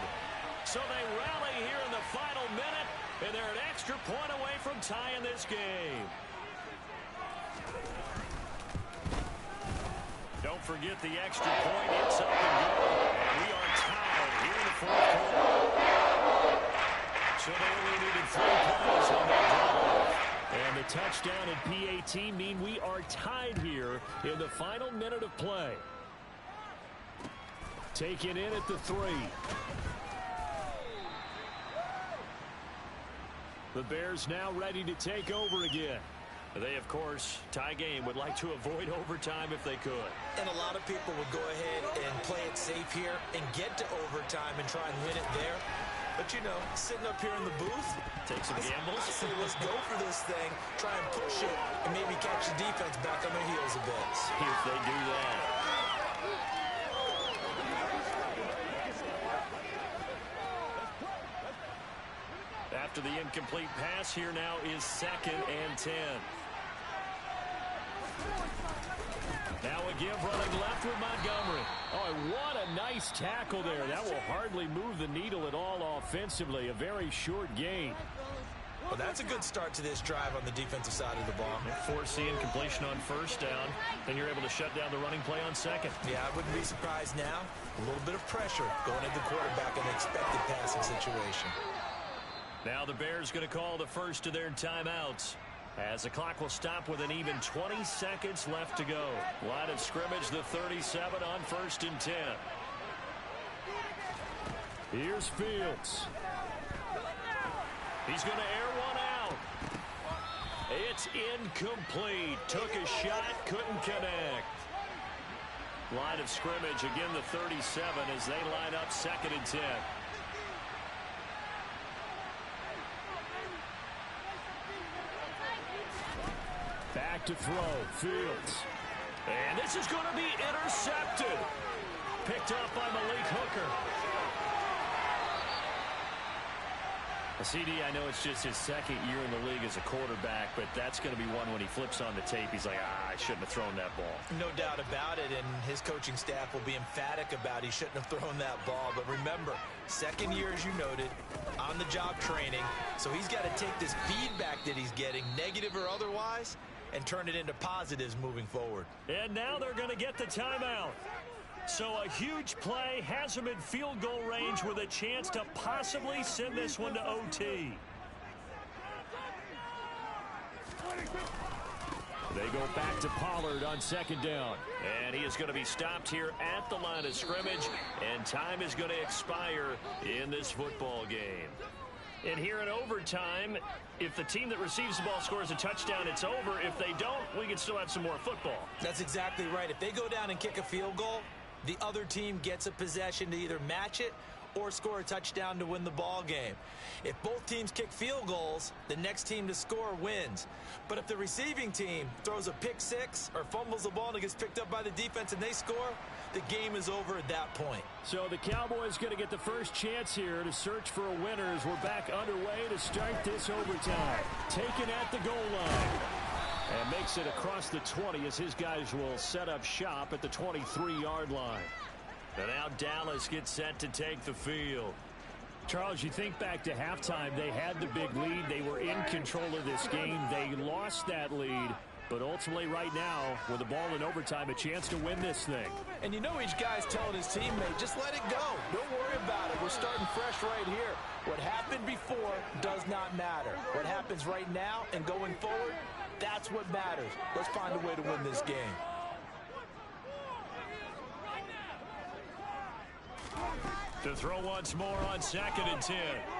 So they rally here in the final minute, and they're an extra point away from tying this game. Don't forget the extra point. It's up and go. And we are tied here in the fourth quarter. So they only needed 3 plays on that drive. And the touchdown and PAT mean we are tied here in the final minute of play. Taken in at the 3. The Bears now ready to take over again. They, of course, tie game, would like to avoid overtime if they could. And a lot of people would go ahead and play it safe here and get to overtime and try and win it there. But, you know, sitting up here in the booth, take some gambles. I say let's go for this thing, try and push it, and maybe catch the defense back on their heels a bit. See if they do that. After the incomplete pass, here now is 2nd and 10. Now a give running left with Montgomery. Oh, what a nice tackle there. That will hardly move the needle at all offensively. A very short gain. Well, that's a good start to this drive on the defensive side of the ball. Force the incompletion on first down. Then you're able to shut down the running play on second. Yeah, I wouldn't be surprised now. A little bit of pressure going into the quarterback in an expected passing situation. Now the Bears going to call the first of their timeouts, as the clock will stop with an even 20 seconds left to go. Line of scrimmage, the 37 on 1st and 10. Here's Fields. He's going to air one out. It's incomplete. Took a shot, couldn't connect. Line of scrimmage, again the 37 as they line up 2nd and 10. Back to throw. Fields. And this is going to be intercepted. Picked up by Malik Hooker. CD, I know it's just his second year in the league as a quarterback, but that's going to be one when he flips on the tape. He's like, I shouldn't have thrown that ball. No doubt about it, and his coaching staff will be emphatic about he shouldn't have thrown that ball. But remember, second year, as you noted, on-the-job training, so he's got to take this feedback that he's getting, negative or otherwise, and turn it into positives moving forward. And now they're going to get the timeout. So a huge play has him in field goal range with a chance to possibly send this one to OT. They go back to Pollard on second down. And he is going to be stopped here at the line of scrimmage, and time is going to expire in this football game. And here in overtime, if the team that receives the ball scores a touchdown, it's over. If they don't, we can still have some more football. That's exactly right. If they go down and kick a field goal, the other team gets a possession to either match it or score a touchdown to win the ball game. If both teams kick field goals, the next team to score wins. But if the receiving team throws a pick six or fumbles the ball and it gets picked up by the defense and they score, the game is over at that point. So the Cowboys going to get the first chance here to search for a winner as we're back underway to start this overtime. Taken at the goal line. And makes it across the 20 as his guys will set up shop at the 23-yard line. And now Dallas gets set to take the field. Charles, you think back to halftime, they had the big lead. They were in control of this game. They lost that lead. But ultimately right now, with the ball in overtime, a chance to win this thing. And you know each guy's telling his teammate, just let it go. Don't worry about it. We're starting fresh right here. What happened before does not matter. What happens right now and going forward, that's what matters. Let's find a way to win this game. To throw once more on 2nd and 10.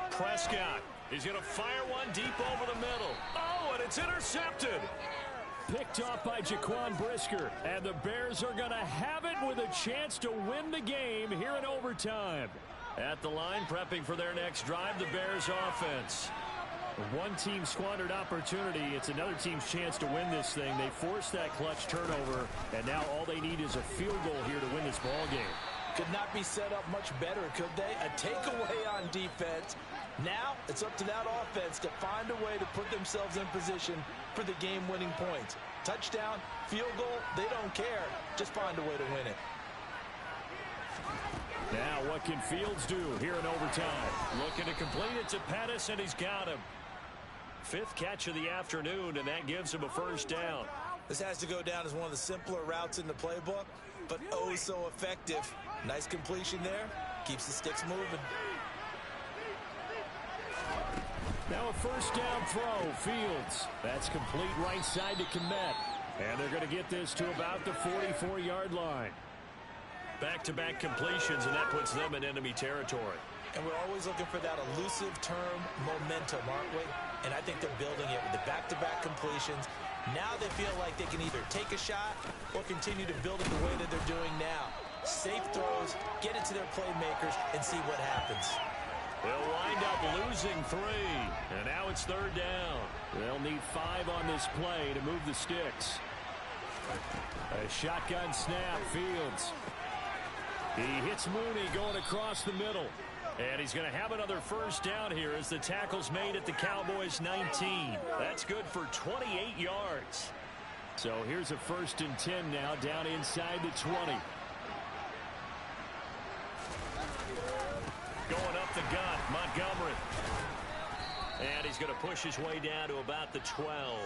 Prescott is going to fire one deep over the middle. Oh, and it's intercepted. Picked off by Jaquan Brisker. And the Bears are going to have it with a chance to win the game here in overtime. At the line, prepping for their next drive, the Bears offense. One team squandered opportunity. It's another team's chance to win this thing. They forced that clutch turnover, and now all they need is a field goal here to win this ball game. Could not be set up much better, could they? A takeaway on defense. Now it's up to that offense to find a way to put themselves in position for the game-winning points. Touchdown, field goal, they don't care. Just find a way to win it. Now what can Fields do here in overtime? Looking to complete it to Pettis, and he's got him. 5th catch of the afternoon, and that gives him a first down. This has to go down as one of the simpler routes in the playbook, but oh so effective. Nice completion there. Keeps the sticks moving. Now a first down throw. Fields. That's complete right side to Kmet. And they're going to get this to about the 44-yard line. Back-to-back completions, and that puts them in enemy territory. And we're always looking for that elusive term momentum, aren't we? And I think they're building it with the back-to-back completions. Now they feel like they can either take a shot or continue to build it the way that they're doing now. Safe throws, get it to their playmakers, and see what happens. They'll wind up losing 3, and now it's 3rd down. They'll need 5 on this play to move the sticks. A shotgun snap, Fields. He hits Mooney going across the middle. And he's going to have another first down here as the tackle's made at the Cowboys' 19. That's good for 28 yards. So here's a 1st and 10 now down inside the 20. Going up the gut, Montgomery. And he's going to push his way down to about the 12.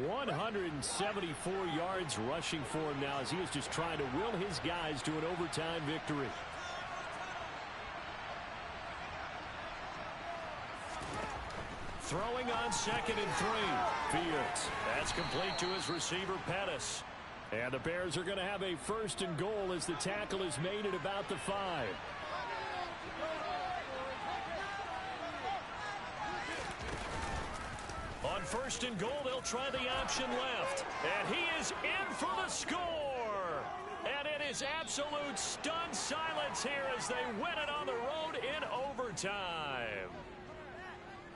174 yards rushing for him now as he was just trying to will his guys to an overtime victory. Throwing on 2nd and 3. Fields. That's complete to his receiver, Pettis. And the Bears are going to have a 1st and goal as the tackle is made at about the 5. On 1st and goal, they'll try the option left. And he is in for the score. And it is absolute stunned silence here as they win it on the road in overtime.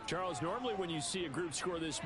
Charles, normally when you see a group score this